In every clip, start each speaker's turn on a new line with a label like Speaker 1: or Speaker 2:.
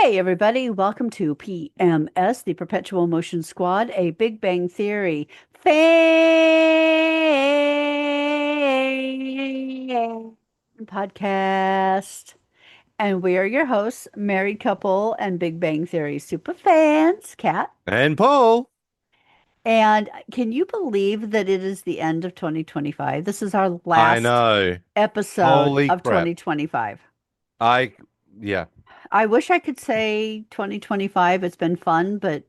Speaker 1: Hey, everybody, welcome to PMS, the Perpetual Motion Squad, a Big Bang Theory fan podcast. And we are your hosts, married couple and Big Bang Theory super fans, Kat.
Speaker 2: And Paul,
Speaker 1: And can you believe that it is the end of 2025? This is our
Speaker 2: I
Speaker 1: last
Speaker 2: know.
Speaker 1: episode
Speaker 2: Holy
Speaker 1: of
Speaker 2: crap.
Speaker 1: 2025.
Speaker 2: I, yeah,
Speaker 1: I wish I could say 2025, it's been fun, but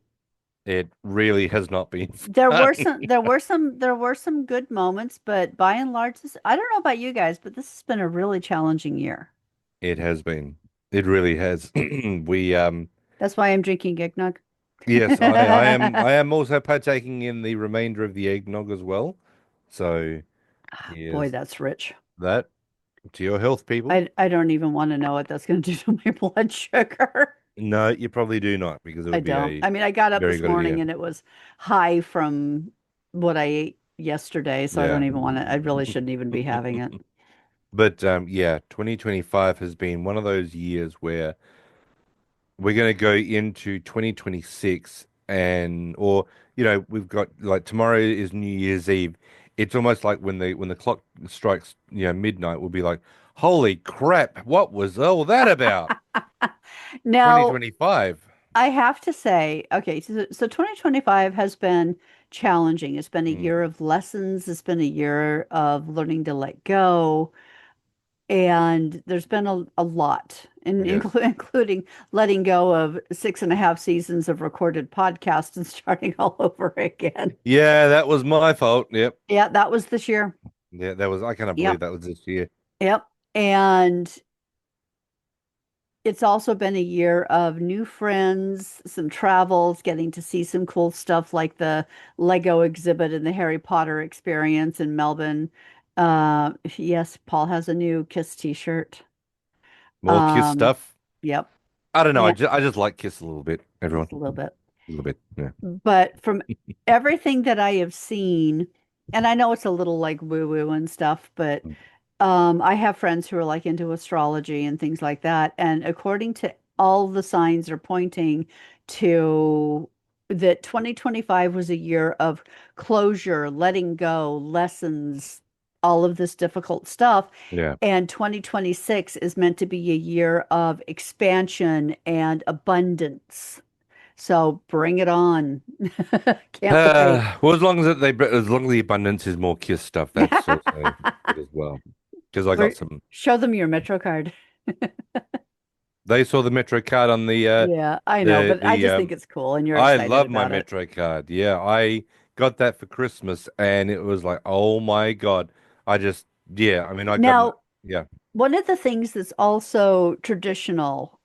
Speaker 2: it really has not been
Speaker 1: there
Speaker 2: fun.
Speaker 1: were some good moments, but by and large, I don't know about you guys, but this has been a really challenging year.
Speaker 2: It has been. It really has. We,
Speaker 1: That's why I'm drinking eggnog.
Speaker 2: yes, I am also partaking in the remainder of the eggnog as well. So
Speaker 1: Boy,
Speaker 2: here's
Speaker 1: that's rich.
Speaker 2: that to your health, people.
Speaker 1: I don't even want to know what that's going to do to my blood sugar.
Speaker 2: No, you probably do not, because it
Speaker 1: I
Speaker 2: would be
Speaker 1: don't.
Speaker 2: a
Speaker 1: I mean, I got up
Speaker 2: very
Speaker 1: this
Speaker 2: good
Speaker 1: morning
Speaker 2: idea.
Speaker 1: and it was high from what I ate yesterday, so I
Speaker 2: Yeah.
Speaker 1: don't even want to. I really shouldn't even be having it.
Speaker 2: But yeah, 2025 has been one of those years where we're going to go into 2026 we've got like tomorrow is New Year's Eve. It's almost like when the clock strikes, midnight, we'll be like, holy crap, what was all that about?
Speaker 1: Now,
Speaker 2: 2025.
Speaker 1: I have to say, okay, so 2025 has been challenging. It's been a
Speaker 2: Mm,
Speaker 1: year of lessons. It's been a year of learning to let go. And there's been a lot,
Speaker 2: yes.
Speaker 1: including letting go of 6.5 seasons of recorded podcasts and starting all over again.
Speaker 2: Yeah, that was my fault. Yep.
Speaker 1: Yeah, that was this year.
Speaker 2: Yeah, I cannot believe
Speaker 1: Yep.
Speaker 2: that was this year.
Speaker 1: Yep. And it's also been a year of new friends, some travels, getting to see some cool stuff like the Lego exhibit and the Harry Potter experience in Melbourne. Yes, Paul has a new Kiss t-shirt.
Speaker 2: More Kiss
Speaker 1: Um,
Speaker 2: stuff.
Speaker 1: yep.
Speaker 2: I don't know. I
Speaker 1: And
Speaker 2: just, I just like Kiss a little bit, everyone.
Speaker 1: just a little bit.
Speaker 2: A little bit. Yeah.
Speaker 1: But from everything that I have seen, and I know it's a little like woo-woo and stuff, but I have friends who are like into astrology and things like that. And according to all the signs are pointing to that 2025 was a year of closure, letting go, lessons, all of this difficult stuff.
Speaker 2: Yeah.
Speaker 1: And 2026 is meant to be a year of expansion and abundance. So bring it on. Can't wait.
Speaker 2: Well, as long as the abundance is more Kiss stuff, that's also good as well. Because I got
Speaker 1: Or
Speaker 2: some.
Speaker 1: show them your Metro card.
Speaker 2: They saw the Metro card on
Speaker 1: Yeah, I know,
Speaker 2: the
Speaker 1: but I
Speaker 2: the
Speaker 1: just think it's cool and you're
Speaker 2: I
Speaker 1: excited
Speaker 2: love my
Speaker 1: about it.
Speaker 2: Metro card. Yeah, I got that for Christmas, and it was like, oh my God. I just yeah. I mean, I got my
Speaker 1: Now,
Speaker 2: yeah.
Speaker 1: one of the things that's also traditional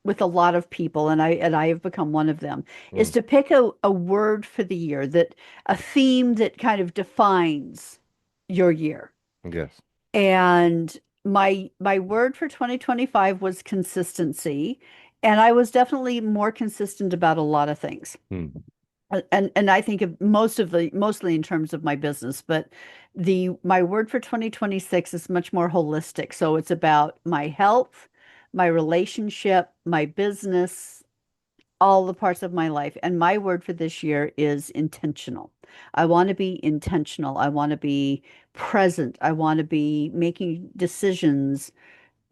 Speaker 1: with a lot of people, and I have become one of them, is
Speaker 2: Mm,
Speaker 1: to pick a word for the year that a theme that kind of defines your year.
Speaker 2: yes.
Speaker 1: And my word for 2025 was consistency, and I was definitely more consistent about a lot of things.
Speaker 2: Mm,
Speaker 1: And I think of mostly in terms of my business, but the my word for 2026 is much more holistic. So it's about my health, my relationship, my business, all the parts of my life. And my word for this year is intentional. I want to be intentional. I want to be present. I want to be making decisions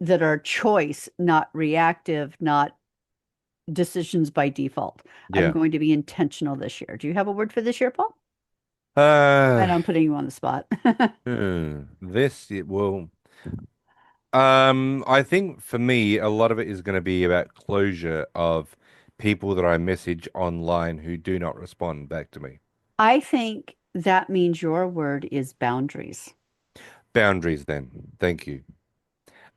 Speaker 1: that are choice, not reactive, not decisions by default. I'm
Speaker 2: yeah.
Speaker 1: going to be intentional this year. Do you have a word for this year, Paul? I
Speaker 2: Uh,
Speaker 1: know I'm putting you on the spot.
Speaker 2: this it will. I think for me, a lot of it is going to be about closure of people that I message online who do not respond back to me.
Speaker 1: I think that means your word is boundaries.
Speaker 2: Boundaries, then. Thank you.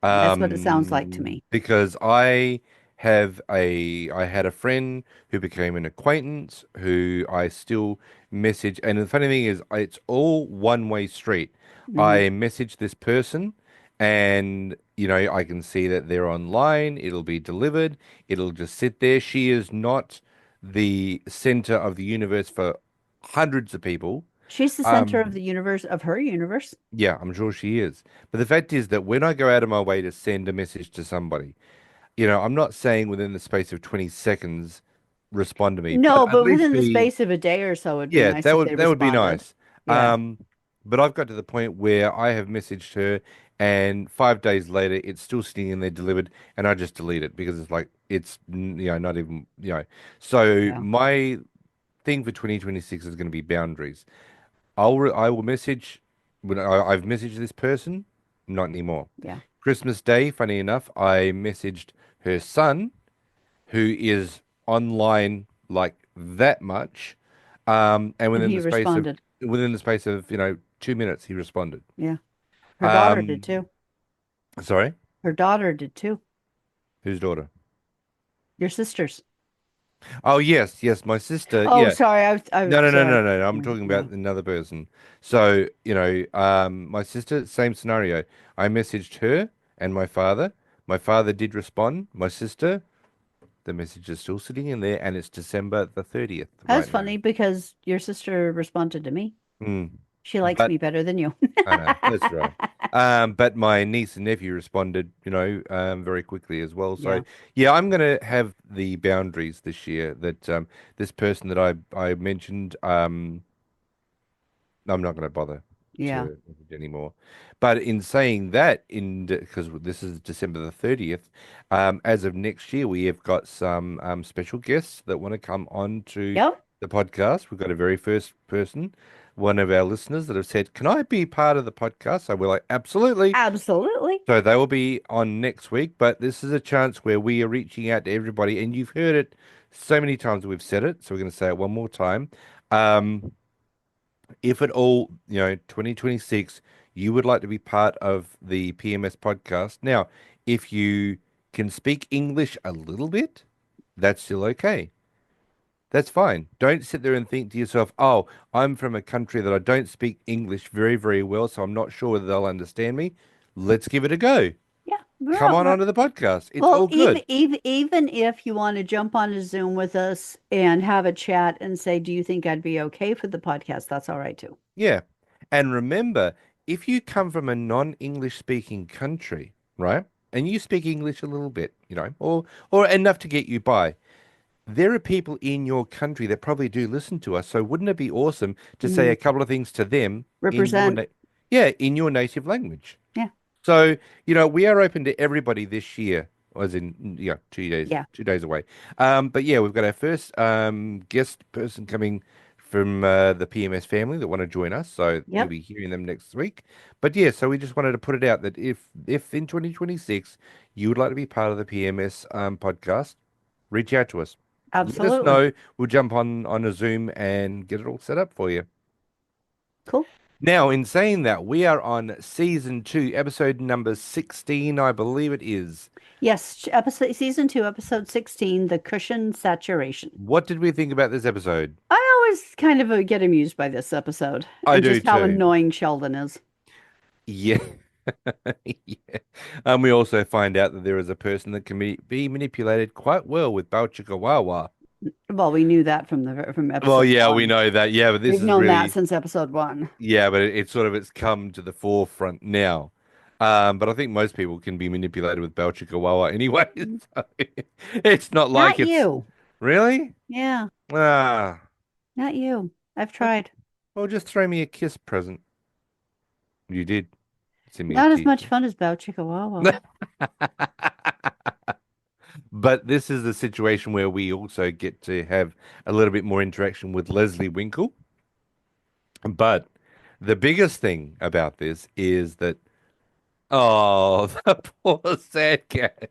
Speaker 1: That's what it sounds like to me.
Speaker 2: Because I had a friend who became an acquaintance who I still message, and the funny thing is, it's all one-way street.
Speaker 1: Hmm.
Speaker 2: I message this person, and I can see that they're online. It'll be delivered. It'll just sit there. She is not the center of the universe for hundreds of people.
Speaker 1: She's the center of
Speaker 2: Um,
Speaker 1: the universe, of her universe.
Speaker 2: yeah, I'm sure she is. But the fact is that when I go out of my way to send a message to somebody, I'm not saying within the space of 20 seconds respond to me, but
Speaker 1: No,
Speaker 2: at
Speaker 1: but
Speaker 2: least
Speaker 1: within the
Speaker 2: be,
Speaker 1: space of a day or so, it'd be
Speaker 2: yeah,
Speaker 1: nice if they
Speaker 2: that would be
Speaker 1: responded.
Speaker 2: nice.
Speaker 1: Yeah,
Speaker 2: But I've got to the point where I have messaged her and 5 days later it's still sitting in there delivered and I just delete it because it's like not even, So
Speaker 1: yeah,
Speaker 2: my thing for 2026 is going to be boundaries. I will message when I've messaged this person, not anymore.
Speaker 1: yeah.
Speaker 2: Christmas Day, funny enough, I messaged her son, who is online like that much, and
Speaker 1: And he responded.
Speaker 2: within the space of 2 minutes, he responded.
Speaker 1: Yeah. Her daughter did
Speaker 2: Um,
Speaker 1: too.
Speaker 2: sorry,
Speaker 1: Her daughter did too.
Speaker 2: whose daughter?
Speaker 1: Your sister's.
Speaker 2: Oh yes, yes, my sister.
Speaker 1: Oh,
Speaker 2: Yeah,
Speaker 1: sorry.
Speaker 2: no, no, no,
Speaker 1: Sorry.
Speaker 2: no, no, no. I'm talking
Speaker 1: Yeah.
Speaker 2: about another person. So, my sister, same scenario. I messaged her and my father. My father did respond. My sister, the message is still sitting in there, and it's December the 30th
Speaker 1: That's
Speaker 2: right now.
Speaker 1: funny because your sister responded to me.
Speaker 2: Mm.
Speaker 1: She likes
Speaker 2: But
Speaker 1: me better than you.
Speaker 2: I know that's right. But my niece and nephew responded, very quickly as well. So
Speaker 1: Yeah.
Speaker 2: yeah, I'm gonna have the boundaries this year that this person that I mentioned, I'm not going to bother
Speaker 1: Yeah.
Speaker 2: to message anymore. But in saying that, because this is December the 30th, as of next year, we have got some special guests that want to come on to
Speaker 1: Yep.
Speaker 2: the podcast. We've got a very first person, one of our listeners that have said, "Can I be part of the podcast?" So we're like, "Absolutely."
Speaker 1: Absolutely.
Speaker 2: So they will be on next week, but this is a chance where we are reaching out to everybody, and you've heard it so many times we've said it, so we're going to say it one more time. If at all, 2026, you would like to be part of the PMS podcast. Now, if you can speak English a little bit, that's still okay. That's fine. Don't sit there and think to yourself, oh, I'm from a country that I don't speak English very, very well, so I'm not sure whether they'll understand me. Let's give it a go.
Speaker 1: Yeah.
Speaker 2: Come on
Speaker 1: We're,
Speaker 2: onto the podcast. It's
Speaker 1: well,
Speaker 2: all good.
Speaker 1: even if you want to jump on a Zoom with us and have a chat and say, "Do you think I'd be okay for the podcast?" That's all right too.
Speaker 2: Yeah. And remember, if you come from a non-English speaking country, right, and you speak English a little bit, or enough to get you by, there are people in your country that probably do listen to us. So wouldn't it be awesome to say
Speaker 1: Hmm.
Speaker 2: a couple of things to them in your
Speaker 1: Represent.
Speaker 2: na yeah, in your native language?
Speaker 1: Yeah.
Speaker 2: So, we are open to everybody this year, as in, 2 days,
Speaker 1: Yeah.
Speaker 2: 2 days away. But yeah, we've got our first guest person coming from the PMS family that want to join us. So you'll
Speaker 1: Yep.
Speaker 2: be hearing them next week. But yeah, so we just wanted to put it out that if in 2026 you would like to be part of the PMS podcast, reach out to us. Let us
Speaker 1: Absolutely.
Speaker 2: know. We'll jump on a Zoom and get it all set up for you.
Speaker 1: Cool.
Speaker 2: Now, in saying that, we are on season 2, episode number 16, I believe it is.
Speaker 1: Yes. Episode season 2, episode 16, the cushion saturation.
Speaker 2: What did we think about this episode?
Speaker 1: I always kind of get amused by this episode
Speaker 2: I
Speaker 1: and
Speaker 2: do
Speaker 1: just how
Speaker 2: too.
Speaker 1: annoying Sheldon is.
Speaker 2: Yeah. Yeah. We also find out that there is a person that can be manipulated quite well with Balchikawawa.
Speaker 1: Well, we knew that from
Speaker 2: Well,
Speaker 1: episode
Speaker 2: yeah, we
Speaker 1: one.
Speaker 2: know that. Yeah, but this
Speaker 1: We've
Speaker 2: is
Speaker 1: known that
Speaker 2: really,
Speaker 1: since episode one.
Speaker 2: yeah, but it's sort of it's come to the forefront now. But I think most people can be manipulated with Balchikawawa anyway. So it's not like
Speaker 1: Not
Speaker 2: it's
Speaker 1: you.
Speaker 2: really.
Speaker 1: Yeah,
Speaker 2: Ah,
Speaker 1: not you. I've
Speaker 2: okay.
Speaker 1: tried.
Speaker 2: Well, just throw me a kiss present. You did send me a
Speaker 1: Not as much
Speaker 2: t-shirt.
Speaker 1: fun as Bao Chihuahua.
Speaker 2: But this is the situation where we also get to have a little bit more interaction with Leslie Winkle. But the biggest thing about this is that, oh, the poor sad cat.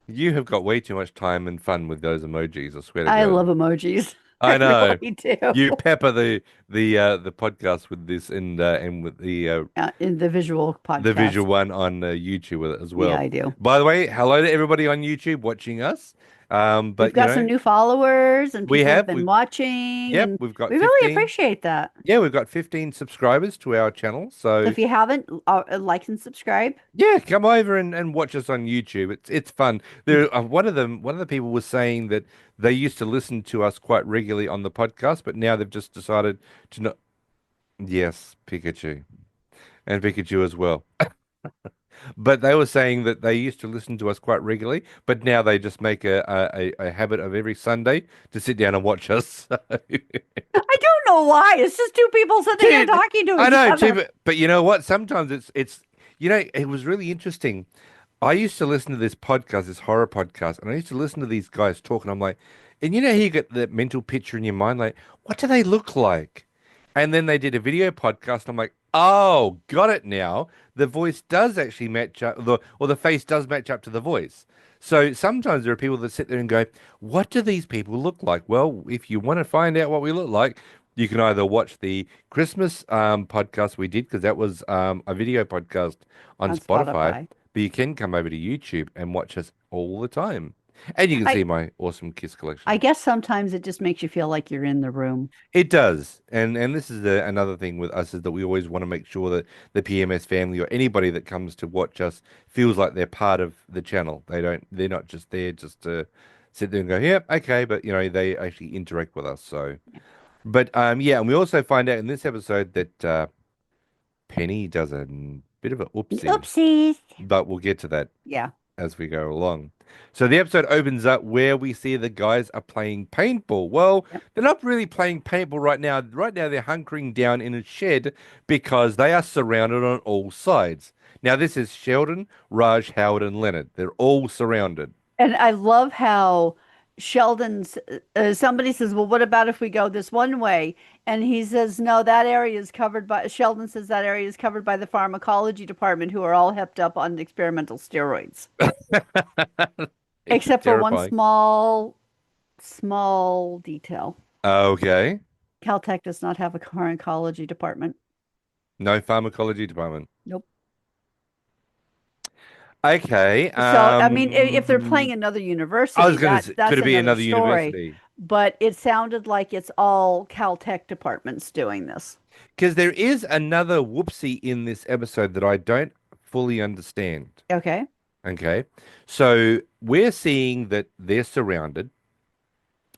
Speaker 2: You have got way too much time and fun with those emojis, I swear to
Speaker 1: I
Speaker 2: God.
Speaker 1: love emojis.
Speaker 2: I
Speaker 1: I
Speaker 2: know.
Speaker 1: really do.
Speaker 2: You pepper the podcast with this and with
Speaker 1: In the visual
Speaker 2: the
Speaker 1: podcast.
Speaker 2: visual one on YouTube with it as
Speaker 1: Yeah,
Speaker 2: well.
Speaker 1: I do.
Speaker 2: By the way, hello to everybody on YouTube watching us.
Speaker 1: We've
Speaker 2: But
Speaker 1: got some new followers and
Speaker 2: we
Speaker 1: people have
Speaker 2: have
Speaker 1: been
Speaker 2: we
Speaker 1: watching,
Speaker 2: yep,
Speaker 1: and
Speaker 2: we've got
Speaker 1: we really
Speaker 2: 15.
Speaker 1: appreciate that.
Speaker 2: Yeah, we've got 15 subscribers to our channel.
Speaker 1: So
Speaker 2: So
Speaker 1: if you haven't, like and subscribe.
Speaker 2: yeah, come over and watch us on YouTube. It's fun. There one of the people was saying that they used to listen to us quite regularly on the podcast, but now they've just decided to not. Yes, Pikachu and Pikachu as well. But they were saying that they used to listen to us quite regularly, but now they just make a habit of every Sunday to sit down and watch us.
Speaker 1: I don't know why. It's just two people sitting here
Speaker 2: Dude,
Speaker 1: talking to
Speaker 2: I
Speaker 1: each
Speaker 2: know, too,
Speaker 1: other.
Speaker 2: but you know what? Sometimes it was really interesting. I used to listen to this podcast, this horror podcast, and I used to listen to these guys talk, and I'm like, and you know how you get that mental picture in your mind, like, what do they look like? And then they did a video podcast. I'm like, oh, got it now. The voice does actually match up, or the face does match up to the voice. So sometimes there are people that sit there and go, what do these people look like? Well, if you want to find out what we look like, you can either watch the Christmas podcast we did, because that was a video podcast on
Speaker 1: On
Speaker 2: Spotify,
Speaker 1: Spotify.
Speaker 2: but you can come over to YouTube and watch us all the time. And you can
Speaker 1: I
Speaker 2: see my awesome Kiss
Speaker 1: I
Speaker 2: collection.
Speaker 1: guess sometimes it just makes you feel like you're in the room.
Speaker 2: It does. And this is another thing with us is that we always want to make sure that the PMS family or anybody that comes to watch us feels like they're part of the channel. They're not just there just to sit there and go, yep, okay, but they actually interact with us. So, but yeah, and we also find out in this episode that Penny does a bit of a oopsie,
Speaker 1: Oopsies.
Speaker 2: but we'll get to that
Speaker 1: Yeah.
Speaker 2: as we go along. So the episode opens up where we see the guys are playing paintball. Well,
Speaker 1: Yep.
Speaker 2: they're not really playing paintball right now. Right now, they're hunkering down in a shed because they are surrounded on all sides. Now, this is Sheldon, Raj, Howard, and Leonard. They're all surrounded.
Speaker 1: And I love how Sheldon's somebody says, "Well, what about if we go this one way?" And he says, "No, that area is covered by." Sheldon says that area is covered by the pharmacology department, who are all hepped up on experimental steroids,
Speaker 2: It's
Speaker 1: except for one
Speaker 2: terrifying.
Speaker 1: small detail.
Speaker 2: Okay.
Speaker 1: Caltech does not have a pharmacology department.
Speaker 2: No pharmacology department.
Speaker 1: Nope.
Speaker 2: Okay.
Speaker 1: So, I mean, if they're playing another
Speaker 2: I
Speaker 1: university,
Speaker 2: was gonna say, could
Speaker 1: that's
Speaker 2: it be
Speaker 1: another
Speaker 2: another
Speaker 1: story.
Speaker 2: university?
Speaker 1: But it sounded like it's all Caltech departments doing this.
Speaker 2: Because there is another whoopsie in this episode that I don't fully understand.
Speaker 1: Okay.
Speaker 2: Okay. So we're seeing that they're surrounded,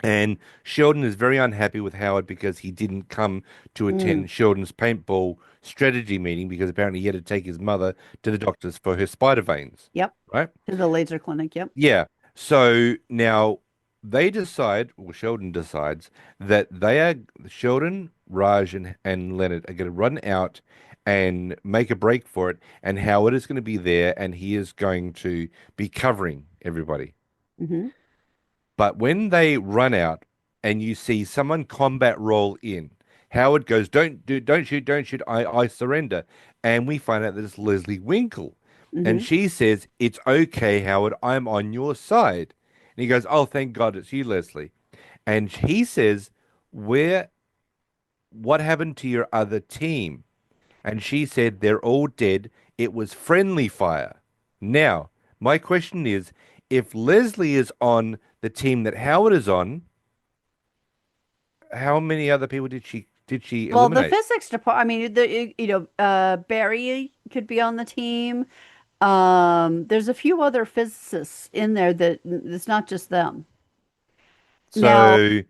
Speaker 2: and Sheldon is very unhappy with Howard because he didn't come to
Speaker 1: Mm,
Speaker 2: attend Sheldon's paintball strategy meeting because apparently he had to take his mother to the doctors for her spider veins,
Speaker 1: yep.
Speaker 2: right?
Speaker 1: To the laser clinic. Yep.
Speaker 2: Yeah. So now they decide, or Sheldon decides, that Sheldon, Raj, and Leonard are going to run out and make a break for it. And Howard is going to be there and he is going to be covering everybody.
Speaker 1: Hmm.
Speaker 2: But when they run out and you see someone combat roll in, Howard goes, don't shoot, don't shoot, I surrender. And we find out that it's Leslie Winkle. And
Speaker 1: Hmm.
Speaker 2: she says, it's okay, Howard, I'm on your side. And he goes, oh, thank God it's you, Leslie. And he says, where, what happened to your other team? And she said, they're all dead. It was friendly fire. Now, my question is, if Leslie is on the team that Howard is on, how many other people did she
Speaker 1: Well, the
Speaker 2: eliminate?
Speaker 1: physics department, I mean, Barry could be on the team. There's a few other physicists in there that it's not just them. Now,
Speaker 2: So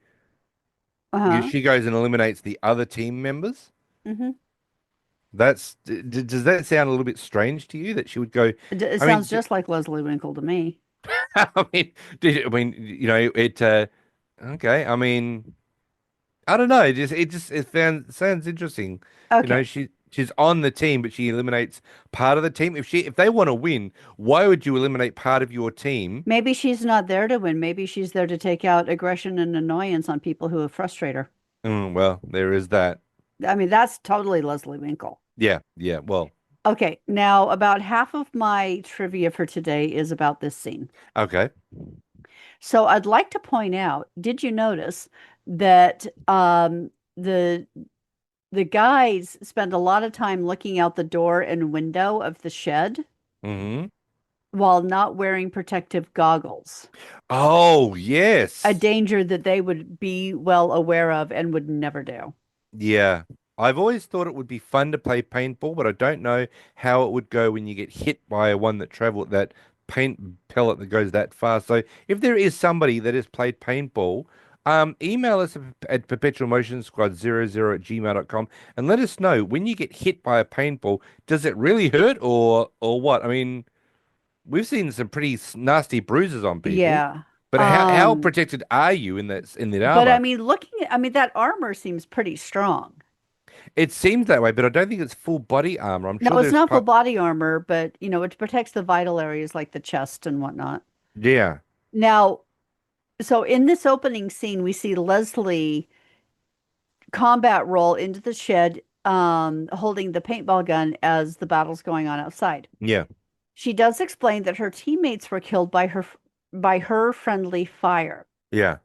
Speaker 1: uh-huh.
Speaker 2: she goes and eliminates the other team members.
Speaker 1: Hmm.
Speaker 2: Does that sound a little bit strange to you that she would go?
Speaker 1: It
Speaker 2: I
Speaker 1: sounds
Speaker 2: mean,
Speaker 1: just like Leslie Winkle to me.
Speaker 2: I mean, I mean, it. Okay, I mean, I don't know. It sounds interesting.
Speaker 1: Okay.
Speaker 2: She's on the team, but she eliminates part of the team. If they want to win, why would you eliminate part of your team?
Speaker 1: Maybe she's not there to win. Maybe she's there to take out aggression and annoyance on people who frustrate her.
Speaker 2: Well, there is that.
Speaker 1: I mean, that's totally Leslie Winkle.
Speaker 2: Yeah, yeah. Well,
Speaker 1: Okay, now about half of my trivia for today is about this scene.
Speaker 2: okay.
Speaker 1: So I'd like to point out, did you notice that the guys spend a lot of time looking out the door and window of the shed
Speaker 2: Hmm.
Speaker 1: while not wearing protective goggles?
Speaker 2: Oh,
Speaker 1: A
Speaker 2: yes.
Speaker 1: danger that they would be well aware of and would never do.
Speaker 2: Yeah. I've always thought it would be fun to play paintball, but I don't know how it would go when you get hit by a one that paint pellet that goes that far. So if there is somebody that has played paintball, Email us at perpetualmotionsquad00 at gmail.com and let us know when you get hit by a paintball, does it really hurt or what? I mean, we've seen some pretty nasty bruises on people,
Speaker 1: Yeah.
Speaker 2: but how
Speaker 1: Um,
Speaker 2: protected are you in that
Speaker 1: but I
Speaker 2: armor?
Speaker 1: mean, I mean, that armor seems pretty strong.
Speaker 2: It seems that way, but I don't think it's full body armor. I'm sure
Speaker 1: No, it's
Speaker 2: there's
Speaker 1: not full
Speaker 2: part.
Speaker 1: body armor, but it protects the vital areas like the chest and whatnot.
Speaker 2: Yeah,
Speaker 1: Now, so in this opening scene, we see Leslie combat roll into the shed, holding the paintball gun as the battle's going on outside.
Speaker 2: yeah,
Speaker 1: She does explain that her teammates were killed by her friendly fire,
Speaker 2: yeah.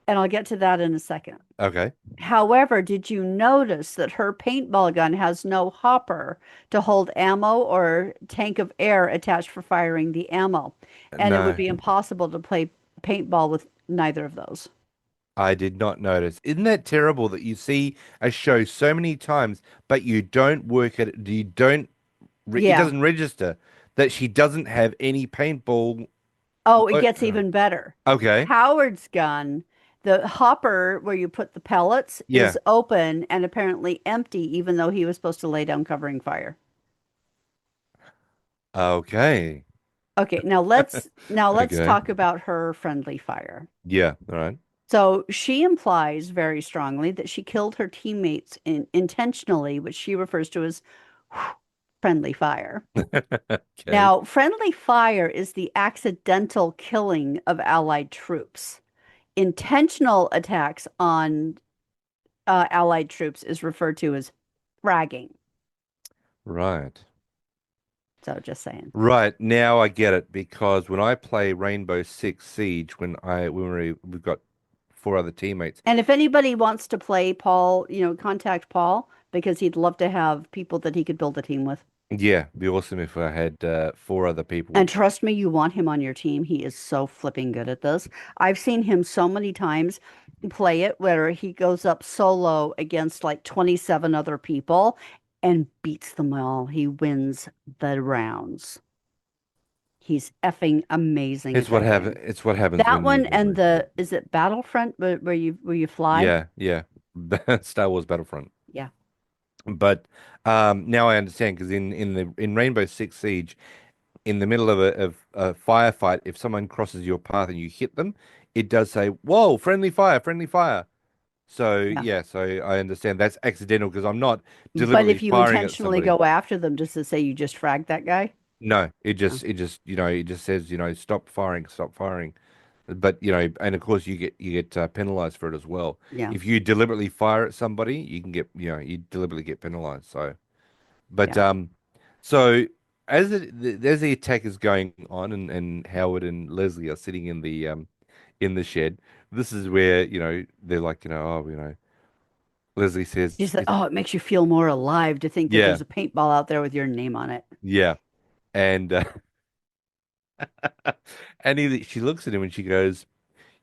Speaker 1: and I'll get to that in a second.
Speaker 2: Okay.
Speaker 1: However, did you notice that her paintball gun has no hopper to hold ammo or tank of air attached for firing the ammo? And it would
Speaker 2: No,
Speaker 1: be impossible to play paintball with neither of those.
Speaker 2: I did not notice. Isn't that terrible that you see a show so many times, but you don't work at it, you don't, it
Speaker 1: Yeah.
Speaker 2: doesn't register that she doesn't have any paintball.
Speaker 1: Oh, it gets even better.
Speaker 2: Okay.
Speaker 1: Howard's gun, the hopper where you put the pellets
Speaker 2: Yeah.
Speaker 1: is open and apparently empty, even though he was supposed to lay down covering fire.
Speaker 2: Okay.
Speaker 1: Okay, now let's
Speaker 2: Okay.
Speaker 1: talk about her friendly fire.
Speaker 2: Yeah. All right.
Speaker 1: So she implies very strongly that she killed her teammates intentionally, which she refers to as friendly fire.
Speaker 2: Okay.
Speaker 1: Now, friendly fire is the accidental killing of Allied troops. Intentional attacks on Allied troops is referred to as fragging.
Speaker 2: Right.
Speaker 1: So just saying.
Speaker 2: Right. Now I get it because when I play Rainbow Six Siege, we've got four other teammates.
Speaker 1: And if anybody wants to play Paul, contact Paul because he'd love to have people that he could build a team with.
Speaker 2: Yeah, it'd be awesome if I had four other
Speaker 1: And
Speaker 2: people.
Speaker 1: trust me, you want him on your team. He is so flipping good at this. I've seen him so many times play it where he goes up solo against like 27 other people and beats them all. He wins the rounds. He's effing amazing at that game.
Speaker 2: It's what happens
Speaker 1: That
Speaker 2: when
Speaker 1: one
Speaker 2: you
Speaker 1: and
Speaker 2: really.
Speaker 1: is it Battlefront where you fly?
Speaker 2: Yeah, yeah. Star Wars Battlefront.
Speaker 1: Yeah.
Speaker 2: But now I understand because in Rainbow Six Siege, in the middle of a firefight, if someone crosses your path and you hit them, it does say, "Whoa, friendly fire, friendly fire." So
Speaker 1: Yeah.
Speaker 2: yeah, so I understand that's accidental because I'm not
Speaker 1: But
Speaker 2: deliberately
Speaker 1: if you
Speaker 2: firing at
Speaker 1: intentionally
Speaker 2: somebody.
Speaker 1: go after them just to say you just fragged that guy,
Speaker 2: No,
Speaker 1: no.
Speaker 2: it just says, stop firing, stop firing. But and of course you get penalized for it as well.
Speaker 1: Yeah.
Speaker 2: If you deliberately fire at somebody, you can get, you deliberately get penalized. So, but
Speaker 1: Yeah.
Speaker 2: so as the attack is going on and Howard and Leslie are sitting in the shed, this is where, they're like, Leslie
Speaker 1: She
Speaker 2: says
Speaker 1: said,
Speaker 2: it's
Speaker 1: "Oh, it makes you feel more alive to think that
Speaker 2: yeah,
Speaker 1: there's a paintball out there with your name on it."
Speaker 2: yeah. And and she looks at him and she goes,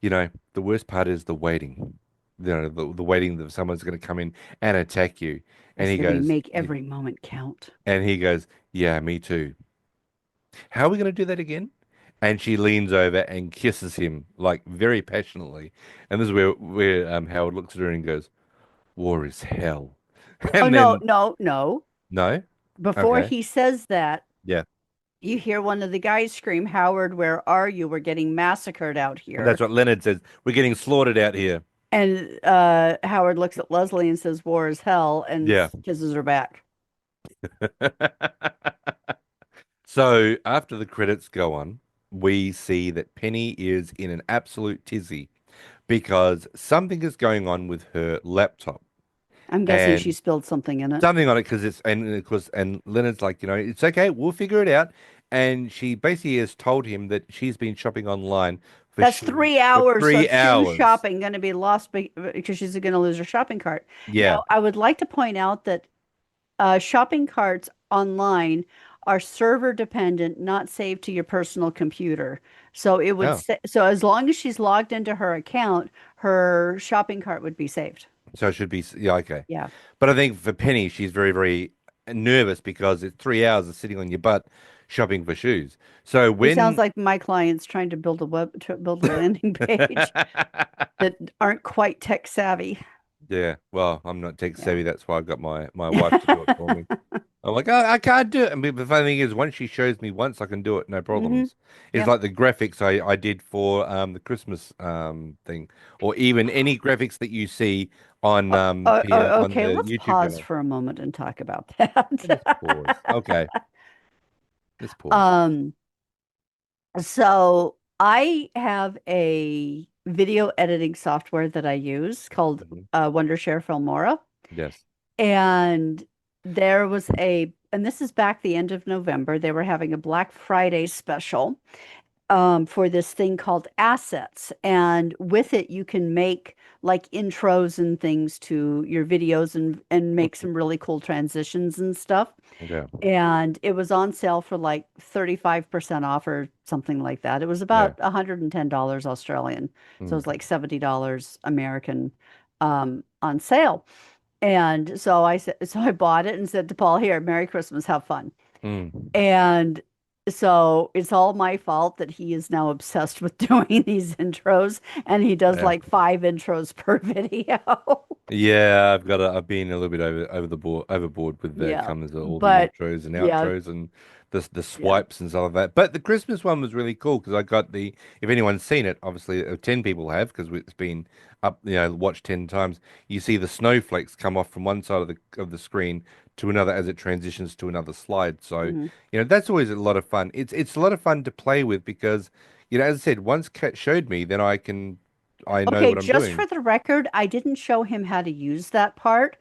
Speaker 2: the worst part is the waiting. The waiting that someone's going to come in and attack you. And
Speaker 1: It's
Speaker 2: he
Speaker 1: going to be
Speaker 2: goes,
Speaker 1: make every moment count.
Speaker 2: and he goes, yeah, me too. How are we going to do that again? And she leans over and kisses him like very passionately. And this is where Howard looks at her and goes, "War is hell."
Speaker 1: Oh
Speaker 2: And
Speaker 1: no,
Speaker 2: then
Speaker 1: no, no.
Speaker 2: no,
Speaker 1: Before
Speaker 2: okay,
Speaker 1: he says that,
Speaker 2: yeah,
Speaker 1: you hear one of the guys scream, "Howard, where are you? We're getting massacred out
Speaker 2: and that's
Speaker 1: here."
Speaker 2: what Leonard says. We're getting slaughtered out here.
Speaker 1: And Howard looks at Leslie and says, "War is hell," and
Speaker 2: Yeah.
Speaker 1: kisses her back.
Speaker 2: So after the credits go on, we see that Penny is in an absolute tizzy because something is going on with her laptop
Speaker 1: I'm guessing she
Speaker 2: and
Speaker 1: spilled something in it.
Speaker 2: something on it because and of course and Leonard's like, it's okay, we'll figure it out. And she basically has told him that she's been shopping online for
Speaker 1: That's
Speaker 2: shoes
Speaker 1: three
Speaker 2: for
Speaker 1: hours
Speaker 2: three
Speaker 1: of shoe
Speaker 2: hours.
Speaker 1: shopping going to be lost because she's going to lose her shopping cart.
Speaker 2: Yeah.
Speaker 1: Now, I would like to point out that shopping carts online are server dependent, not saved to your personal computer. So it would
Speaker 2: Oh,
Speaker 1: say, so as long as she's logged into her account, her shopping cart would be saved.
Speaker 2: so it should be yeah, okay.
Speaker 1: Yeah.
Speaker 2: But I think for Penny, she's very, very nervous because it's 3 hours of sitting on your butt. shopping for shoes. So
Speaker 1: It sounds
Speaker 2: when
Speaker 1: like my clients trying to build a build a landing page that aren't quite tech savvy.
Speaker 2: Yeah, well, I'm not tech
Speaker 1: Yeah.
Speaker 2: savvy. That's why I got my wife to do it for me. I'm like, oh, I can't do it. I mean, the funny thing is, once she shows me once, I can do it, no
Speaker 1: hmm
Speaker 2: problems. It's
Speaker 1: Yep.
Speaker 2: like the graphics I did for the Christmas thing, or even any graphics that you see on on
Speaker 1: Okay,
Speaker 2: the
Speaker 1: let's
Speaker 2: YouTube
Speaker 1: pause
Speaker 2: channel.
Speaker 1: for a moment and talk about
Speaker 2: Let us pause.
Speaker 1: that.
Speaker 2: Okay, let's pause.
Speaker 1: Um, so I have a video editing software that I use called
Speaker 2: Mhm.
Speaker 1: Wondershare Filmora.
Speaker 2: Yes.
Speaker 1: And there was and this is back the end of November, they were having a Black Friday special for this thing called Assets. And with it, you can make like intros and things to your videos and make some really cool transitions and stuff.
Speaker 2: Okay.
Speaker 1: And it was on sale for like 35% off or something like that. It was
Speaker 2: Yeah.
Speaker 1: about $110 Australian. So it
Speaker 2: Mm.
Speaker 1: was like $70 American on sale. And so I said, so I bought it and said to Paul, here, Merry Christmas, have fun.
Speaker 2: Mm.
Speaker 1: And so it's all my fault that he is now obsessed with doing these intros, and he does
Speaker 2: Yeah.
Speaker 1: like 5 intros per video.
Speaker 2: Yeah, I've been a little bit over the board overboard with the
Speaker 1: Yeah.
Speaker 2: comes all the
Speaker 1: But
Speaker 2: intros and
Speaker 1: yeah,
Speaker 2: outros and the
Speaker 1: yeah.
Speaker 2: swipes and stuff like that. But the Christmas one was really cool because I got the if anyone's seen it, obviously 10 people have because it's been up, watched 10 times. You see the snowflakes come off from one side of the screen to another as it transitions to another slide. So,
Speaker 1: Mhm.
Speaker 2: that's always a lot of fun. It's a lot of fun to play with because, as I said, once Kat showed me, then I know
Speaker 1: Okay,
Speaker 2: what I'm
Speaker 1: just
Speaker 2: doing.
Speaker 1: for the record, I didn't show him how to use that part.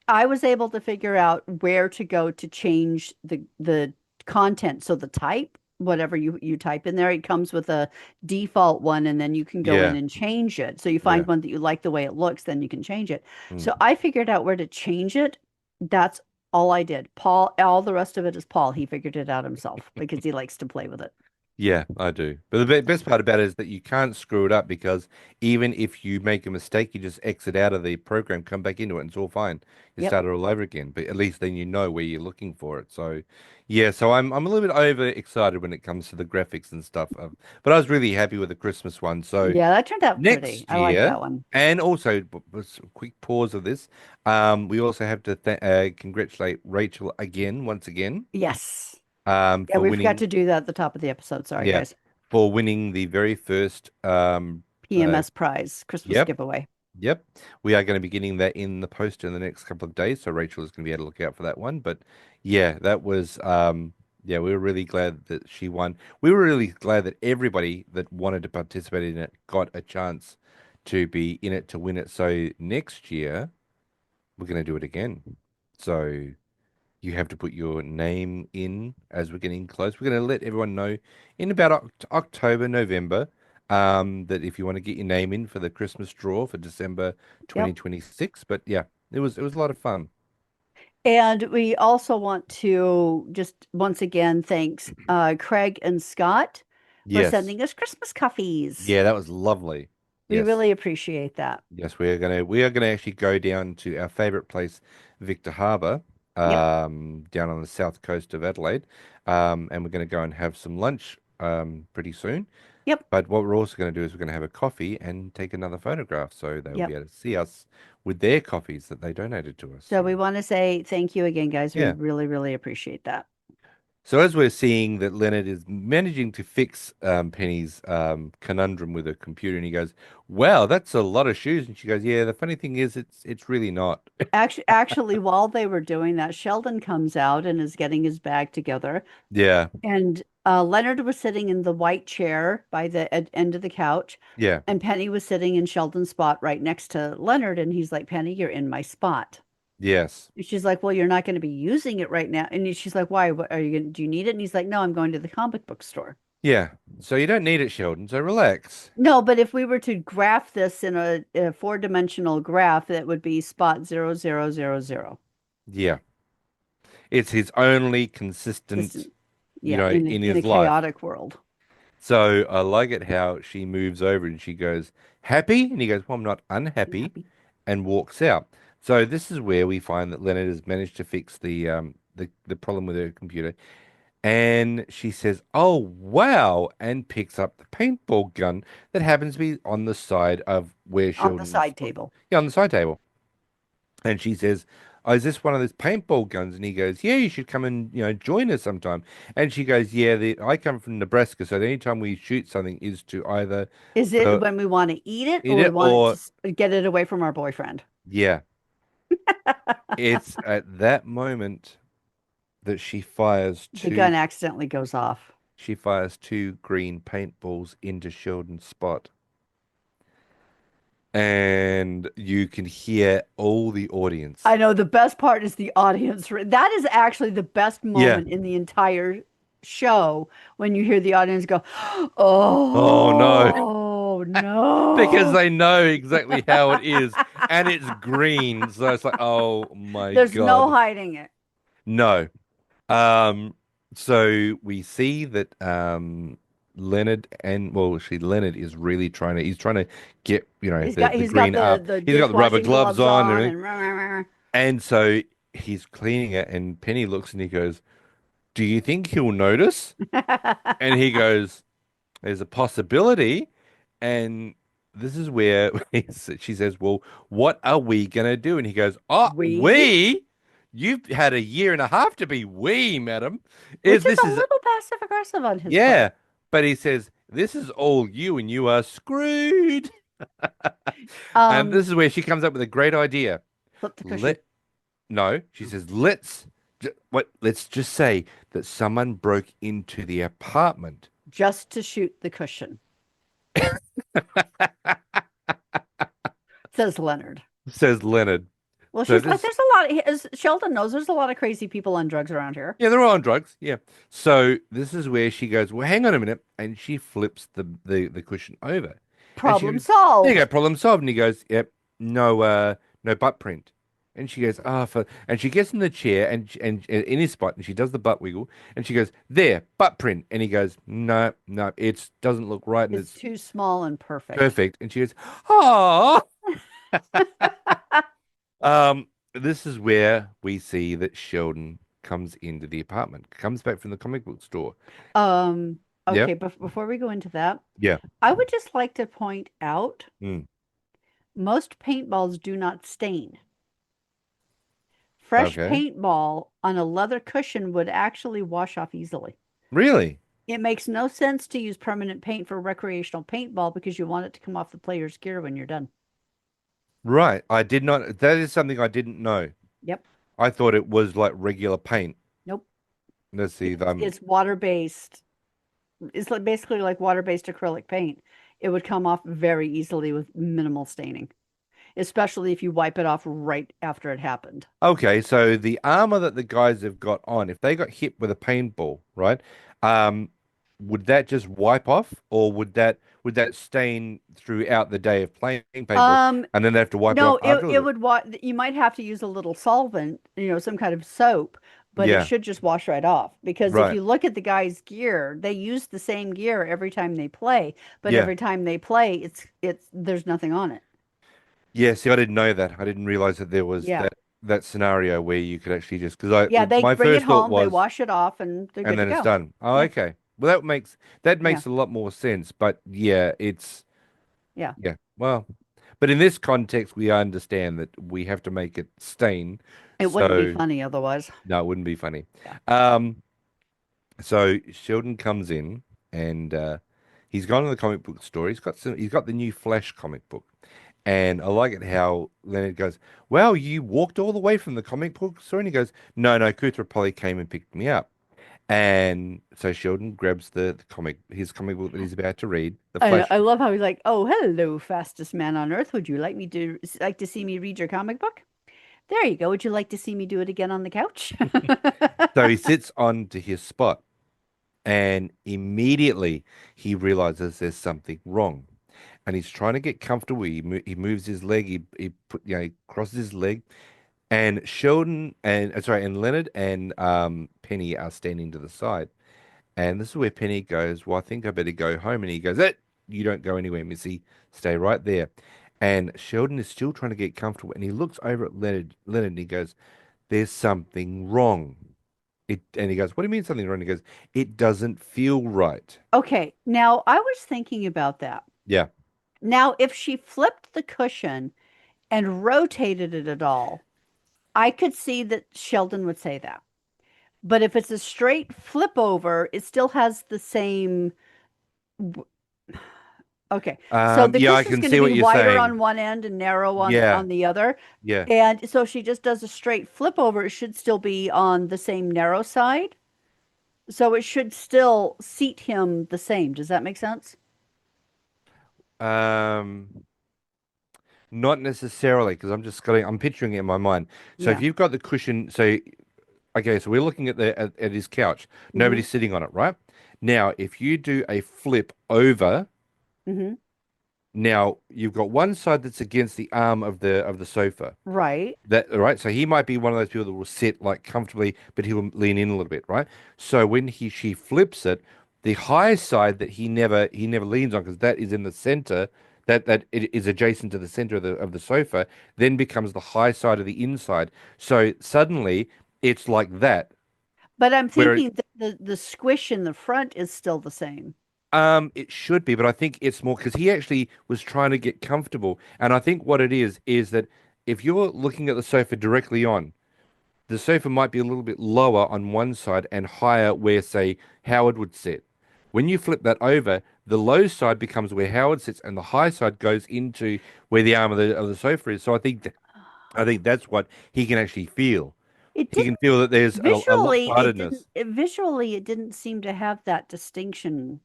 Speaker 1: I was able to figure out where to go to change the content. So the type, whatever you type in there, it comes with a default one, and then you can go in
Speaker 2: Yeah.
Speaker 1: and change it. So you
Speaker 2: Yeah.
Speaker 1: find one that you like the way it looks, then you can change it.
Speaker 2: Mm.
Speaker 1: So I figured out where to change it. That's all I did. Paul, all the rest of it is Paul. He figured it out himself because he likes to play with it.
Speaker 2: Yeah, I do. But the best part about it is that you can't screw it up because even if you make a mistake, you just exit out of the program, come back into it, and it's all fine. You
Speaker 1: Yep.
Speaker 2: start it all over again. But at least then you know where you're looking for it. So, yeah, so I'm a little bit over excited when it comes to the graphics and stuff. But I was really happy with the Christmas one. So
Speaker 1: Yeah, that turned out pretty.
Speaker 2: next
Speaker 1: I like
Speaker 2: year,
Speaker 1: that one.
Speaker 2: and also a quick pause of this, we also have to th congratulate Rachel again, once again,
Speaker 1: Yes. Yeah,
Speaker 2: for
Speaker 1: we forgot
Speaker 2: winning.
Speaker 1: to do that at the top of the episode. Sorry,
Speaker 2: Yeah,
Speaker 1: guys.
Speaker 2: for winning the very first
Speaker 1: PMS prize, Christmas
Speaker 2: yep,
Speaker 1: giveaway.
Speaker 2: yep. We are going to be getting that in the post in the next couple of days, so Rachel is going to be able to look out for that one. But yeah, that was yeah, we were really glad that she won. We were really glad that everybody that wanted to participate in it got a chance to be in it to win it. So next year we're going to do it again. So you have to put your name in as we're getting close. We're going to let everyone know in about October, November, that if you want to get your name in for the Christmas draw for December
Speaker 1: Yep.
Speaker 2: 2026. But yeah, it was a lot of fun.
Speaker 1: And we also want to just once again thanks Craig and Scott for
Speaker 2: Yes.
Speaker 1: sending us Christmas cuffies.
Speaker 2: Yeah, that was lovely.
Speaker 1: We
Speaker 2: Yes.
Speaker 1: really appreciate that.
Speaker 2: Yes, we are gonna actually go down to our favorite place, Victor Harbour,
Speaker 1: Yep.
Speaker 2: down on the south coast of Adelaide, and we're gonna go and have some lunch pretty soon.
Speaker 1: Yep.
Speaker 2: But what we're also going to do is we're going to have a coffee and take another photograph so they'll be
Speaker 1: Yep.
Speaker 2: able to see us with their coffees that they donated to us.
Speaker 1: So
Speaker 2: So,
Speaker 1: we want to say thank you again, guys. We
Speaker 2: yeah.
Speaker 1: really, really appreciate that.
Speaker 2: So as we're seeing that Leonard is managing to fix Penny's conundrum with her computer, and he goes, "Wow, that's a lot of shoes." And she goes, "Yeah, the funny thing is, it's really not."
Speaker 1: Actually, while they were doing that, Sheldon comes out and is getting his bag together.
Speaker 2: Yeah,
Speaker 1: And Leonard was sitting in the white chair by the end of the couch,
Speaker 2: yeah,
Speaker 1: and Penny was sitting in Sheldon's spot right next to Leonard. And he's like, Penny, you're in my spot.
Speaker 2: yes,
Speaker 1: And she's like, well, you're not going to be using it right now. And she's like, why? What, are you gonna, do you need it? And he's like, no, I'm going to the comic book store.
Speaker 2: yeah. So you don't need it, Sheldon. So relax.
Speaker 1: No, but if we were to graph this in a four-dimensional graph, that would be spot 0000.
Speaker 2: Yeah, it's his only
Speaker 1: Just
Speaker 2: consistent,
Speaker 1: yeah,
Speaker 2: in
Speaker 1: in a
Speaker 2: his life.
Speaker 1: chaotic world.
Speaker 2: So I like it how she moves over and she goes, happy? And he goes, well, I'm not
Speaker 1: I'm
Speaker 2: unhappy,
Speaker 1: happy.
Speaker 2: and walks out. So this is where we find that Leonard has managed to fix the problem with her computer. And she says, "Oh, wow," and picks up the paintball gun that happens to be on the side of where
Speaker 1: On the
Speaker 2: Sheldon's,
Speaker 1: side table.
Speaker 2: yeah, on the side table. And she says, "Oh, is this one of those paintball guns?" And he goes, "Yeah, you should come and, join us sometime." And she goes, "Yeah, I come from Nebraska, so the only time we shoot something is to either
Speaker 1: Is it
Speaker 2: uh,
Speaker 1: when we want to eat it
Speaker 2: eat
Speaker 1: or we
Speaker 2: it
Speaker 1: want it to
Speaker 2: or,
Speaker 1: get it away from our boyfriend?
Speaker 2: yeah." It's at that moment that
Speaker 1: The gun accidentally goes off.
Speaker 2: she fires two green paintballs into Sheldon's spot. And you can hear all the
Speaker 1: I
Speaker 2: audience.
Speaker 1: know the best part is the audience. That is actually the best
Speaker 2: Yeah.
Speaker 1: moment in the entire show when you hear the audience go,
Speaker 2: Oh no.
Speaker 1: "Oh
Speaker 2: Because
Speaker 1: no."
Speaker 2: they know exactly how it is. And it's green. So it's like, oh my
Speaker 1: There's no
Speaker 2: God.
Speaker 1: hiding it.
Speaker 2: No. Um, so we see that Leonard and well, actually Leonard is really he's trying to get, the
Speaker 1: He's got
Speaker 2: green up.
Speaker 1: the
Speaker 2: He's got the rubber
Speaker 1: dishwashing
Speaker 2: gloves
Speaker 1: gloves
Speaker 2: on and
Speaker 1: on
Speaker 2: everything.
Speaker 1: and rah, rah, rah.
Speaker 2: And so he's cleaning it and Penny looks and he goes, "Do you think he'll notice?" And he goes, "There's a possibility." And this is where she says, "Well, what are we gonna do?" And he goes, "Oh,
Speaker 1: We,
Speaker 2: we? You've had a year and a half to be we, madam.
Speaker 1: which is
Speaker 2: This
Speaker 1: a
Speaker 2: is
Speaker 1: little passive aggressive on his part.
Speaker 2: yeah." But he says, "This is all you and you are screwed." And
Speaker 1: Um,
Speaker 2: this is where she comes up with a great idea.
Speaker 1: Flip the cushion
Speaker 2: Let No, she says, let's just say that someone broke into the apartment."
Speaker 1: just to shoot the cushion, says Leonard.
Speaker 2: Says Leonard.
Speaker 1: Well,
Speaker 2: So
Speaker 1: she's like,
Speaker 2: this
Speaker 1: there's a lot, as Sheldon knows, there's a lot of crazy people on drugs around here.
Speaker 2: Yeah, they're all on drugs. Yeah. So this is where she goes, "Well, hang on a minute," and she flips the cushion over, and she
Speaker 1: Problem
Speaker 2: goes, "There you go,
Speaker 1: solved.
Speaker 2: problem solved." And he goes, "Yep, no butt print." And she goes, "Ah, for," and she gets in the chair and in his spot, and she does the butt wiggle, and she goes, "There, butt print." And he goes, "No, no, it doesn't look right, and
Speaker 1: It's
Speaker 2: it's
Speaker 1: too small and perfect.
Speaker 2: perfect." And she goes, "Ah." This is where we see that Sheldon comes into the apartment, comes back from the comic book store.
Speaker 1: Um, okay,
Speaker 2: Yep.
Speaker 1: before we go into that,
Speaker 2: Yeah.
Speaker 1: I would just like to point out
Speaker 2: Mm.
Speaker 1: most paintballs do not stain. Fresh
Speaker 2: Okay.
Speaker 1: paintball on a leather cushion would actually wash off easily.
Speaker 2: Really?
Speaker 1: It makes no sense to use permanent paint for recreational paintball because you want it to come off the player's gear when you're done.
Speaker 2: Right. I did not. That is something I didn't know.
Speaker 1: Yep.
Speaker 2: I thought it was like regular paint.
Speaker 1: Nope.
Speaker 2: Let's see.
Speaker 1: It's water-based. It's like basically like water-based acrylic paint. It would come off very easily with minimal staining, especially if you wipe it off right after it happened.
Speaker 2: Okay. So the armor that the guys have got on, if they got hit with a paintball, right? Um, would that just wipe off, or would that stain throughout the day of playing paintball,
Speaker 1: Um,
Speaker 2: and then they have to wipe it off
Speaker 1: no, it
Speaker 2: afterwards?
Speaker 1: would you might have to use a little solvent, some kind of soap, but it
Speaker 2: Yeah.
Speaker 1: should just wash right off. Because if
Speaker 2: Right.
Speaker 1: you look at the guy's gear, they use the same gear every time they play, but
Speaker 2: Yeah.
Speaker 1: every time they play, it's there's nothing on it.
Speaker 2: Yeah. See, I didn't know that. I didn't realize that there was
Speaker 1: Yeah.
Speaker 2: that scenario where you could actually just because I
Speaker 1: Yeah, they
Speaker 2: my
Speaker 1: bring it
Speaker 2: first thought
Speaker 1: home, they
Speaker 2: was.
Speaker 1: wash it off, and they're
Speaker 2: And
Speaker 1: good to
Speaker 2: then it's
Speaker 1: go.
Speaker 2: done. Oh,
Speaker 1: Yeah.
Speaker 2: okay. Well, that
Speaker 1: Yeah.
Speaker 2: makes a lot more sense. But yeah,
Speaker 1: Yeah.
Speaker 2: yeah. Well, but in this context, we understand that we have to make it stain.
Speaker 1: It wouldn't be
Speaker 2: So
Speaker 1: funny otherwise.
Speaker 2: no, it wouldn't be funny.
Speaker 1: Yeah.
Speaker 2: Um, so Sheldon comes in and he's gone to the comic book store. He's got the new Flash comic book. And I like it how Leonard goes, "Well, you walked all the way from the comic book store," and he goes, "No, no, Kuthra Polly came and picked me up." And so Sheldon grabs his comic book that he's about to read, the Flash.
Speaker 1: I love how he's like, "Oh, hello, fastest man on earth. Would you like to see me read your comic book? There you go. Would you like to see me do it again on the couch?"
Speaker 2: So he sits on to his spot, and immediately he realizes there's something wrong, and he's trying to get comfortable. He moves his leg. He crosses his leg, and Sheldon and sorry, and Leonard and Penny are standing to the side. And this is where Penny goes, "Well, I think I better go home." And he goes, You don't go anywhere, Missy. Stay right there." And Sheldon is still trying to get comfortable. And he looks over at Leonard and he goes, "There's something wrong." It and he goes, "What do you mean something wrong?" He goes, "It doesn't feel right."
Speaker 1: Okay, now I was thinking about that.
Speaker 2: Yeah.
Speaker 1: Now, if she flipped the cushion and rotated it at all, I could see that Sheldon would say that. But if it's a straight flip over, it still has the same. Okay, so the
Speaker 2: Yeah, I
Speaker 1: cushion's
Speaker 2: can
Speaker 1: going to
Speaker 2: see
Speaker 1: be
Speaker 2: what you're
Speaker 1: wider
Speaker 2: saying.
Speaker 1: on one end and narrow
Speaker 2: Yeah,
Speaker 1: on the other.
Speaker 2: yeah.
Speaker 1: And so if she just does a straight flip over, it should still be on the same narrow side. So it should still seat him the same. Does that make sense?
Speaker 2: Um, Not necessarily because I'm picturing it in my mind. So if
Speaker 1: Yeah.
Speaker 2: you've got the cushion, so okay, so we're looking at at his couch.
Speaker 1: Mm-hmm.
Speaker 2: Nobody's sitting on it, right? Now, if you do a flip over,
Speaker 1: Mm-hmm.
Speaker 2: now you've got one side that's against the arm of the sofa.
Speaker 1: Right.
Speaker 2: That right? So he might be one of those people that will sit like comfortably, but he'll lean in a little bit, right? So when he she flips it, the high side that he never leans on because that is in the center, that it is adjacent to the center of the sofa, then becomes the high side of the inside. So suddenly it's like that.
Speaker 1: But I'm
Speaker 2: Where
Speaker 1: thinking that the squish in the front is still the same.
Speaker 2: it should be, but I think it's more because he actually was trying to get comfortable, and I think what it is that if you're looking at the sofa directly on. The sofa might be a little bit lower on one side and higher where, say, Howard would sit. When you flip that over, the low side becomes where Howard sits, and the high side goes into where the arm of the sofa is. So I think that's what he can actually feel.
Speaker 1: It
Speaker 2: He can
Speaker 1: didn't
Speaker 2: feel that there's a lopsidedness.
Speaker 1: visually it didn't seem to have that distinction.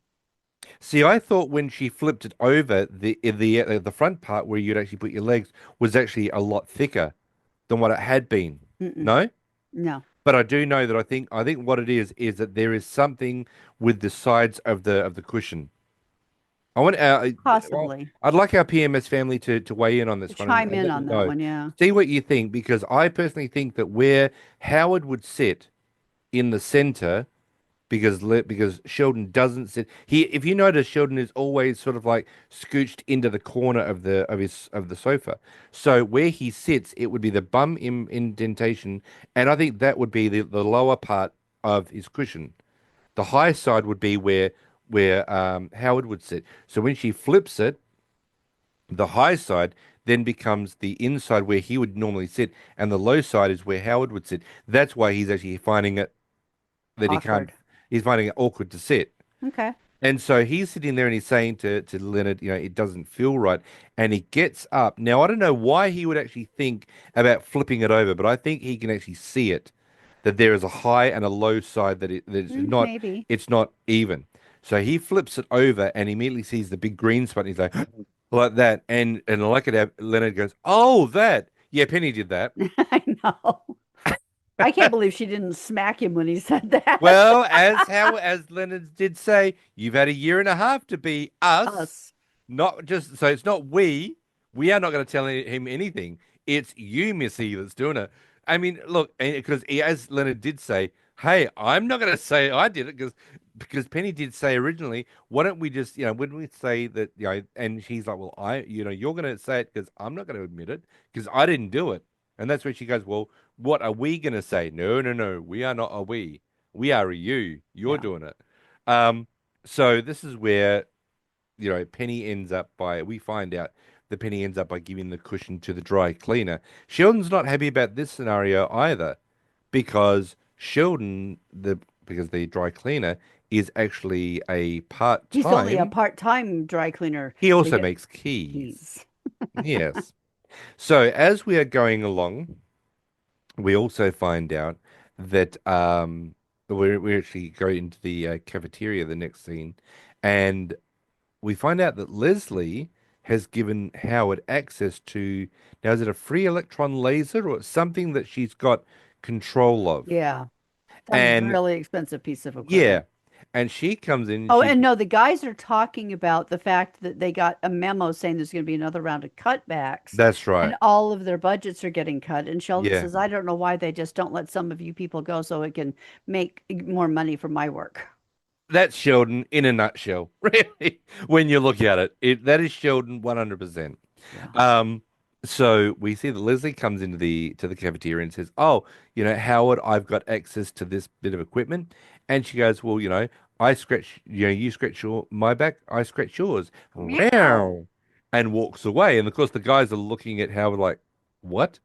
Speaker 2: See, I thought when she flipped it over, the front part where you'd actually put your legs was actually a lot thicker than what it had been.
Speaker 1: Mm-mm.
Speaker 2: No?
Speaker 1: No,
Speaker 2: But I do know that I think what it is that there is something with the sides of the cushion. I want well,
Speaker 1: possibly.
Speaker 2: I'd like our PMS family to weigh in on
Speaker 1: To
Speaker 2: this one
Speaker 1: chime
Speaker 2: and
Speaker 1: in
Speaker 2: let me
Speaker 1: on that
Speaker 2: know.
Speaker 1: one, yeah.
Speaker 2: See what you think because I personally think that where Howard would sit in the center because Sheldon doesn't sit he if you notice Sheldon is always sort of like scooched into the corner of the sofa. So where he sits, it would be the bum indentation, and I think that would be the lower part of his cushion. The high side would be where Howard would sit. So when she flips it, the high side then becomes the inside where he would normally sit, and the low side is where Howard would sit. That's why he's actually finding it that he can't.
Speaker 1: Awkward.
Speaker 2: He's finding it awkward to sit.
Speaker 1: Okay.
Speaker 2: And so he's sitting there and he's saying to Leonard, it doesn't feel right. And he gets up. Now, I don't know why he would actually think about flipping it over, but I think he can actually see it, that there is a high and a low side that
Speaker 1: Maybe.
Speaker 2: it's not even. So he flips it over and immediately sees the big green spot. And he's like, like that. And I like it how Leonard goes, "Oh, that. Yeah, Penny did that."
Speaker 1: I know. I can't believe she didn't smack him when he said that.
Speaker 2: Well, as Leonard did say, you've had a year and a half to be us,
Speaker 1: Us.
Speaker 2: not just so it's not we. We are not going to tell him anything. It's you, Missy, that's doing it. I mean, look, because as Leonard did say, hey, I'm not going to say I did it because Penny did say originally, why don't we just, when we say that, and she's like, well, you're going to say it because I'm not going to admit it because I didn't do it. And that's where she goes, well, what are we going to say? No, no, no. We are not a we. We are a you. You're
Speaker 1: Yeah.
Speaker 2: doing it. Um, so this is where, Penny ends up we find out that Penny ends up by giving the cushion to the dry cleaner. Sheldon's not happy about this scenario either because because the dry cleaner is actually a
Speaker 1: He's only a
Speaker 2: part-time.
Speaker 1: part-time dry cleaner.
Speaker 2: He
Speaker 1: They
Speaker 2: also
Speaker 1: get
Speaker 2: makes keys.
Speaker 1: keys.
Speaker 2: Yes. So as we are going along, we also find out that we actually go into the cafeteria the next scene, and we find out that Leslie has given Howard access to now is it a free electron laser or something that she's got control of?
Speaker 1: Yeah. That
Speaker 2: And
Speaker 1: really expensive piece of
Speaker 2: yeah,
Speaker 1: equipment.
Speaker 2: and she comes in and
Speaker 1: Oh,
Speaker 2: she
Speaker 1: and no, the guys are talking about the fact that they got a memo saying there's going to be another round of cutbacks
Speaker 2: that's
Speaker 1: and
Speaker 2: right.
Speaker 1: all of their budgets are getting cut. And Sheldon
Speaker 2: Yeah.
Speaker 1: says, I don't know why they just don't let some of you people go so it can make more money for my work.
Speaker 2: That's Sheldon in a nutshell, really. When you look at it, that is Sheldon 100%.
Speaker 1: Yeah.
Speaker 2: Um, So we see that Leslie comes into the cafeteria and says, "Oh, Howard, I've got access to this bit of equipment." And she goes, "Well, I scratch, you scratch my back, I scratch yours."
Speaker 1: Meow.
Speaker 2: Meow. And walks away. And of course, the guys are looking at Howard like, "What?"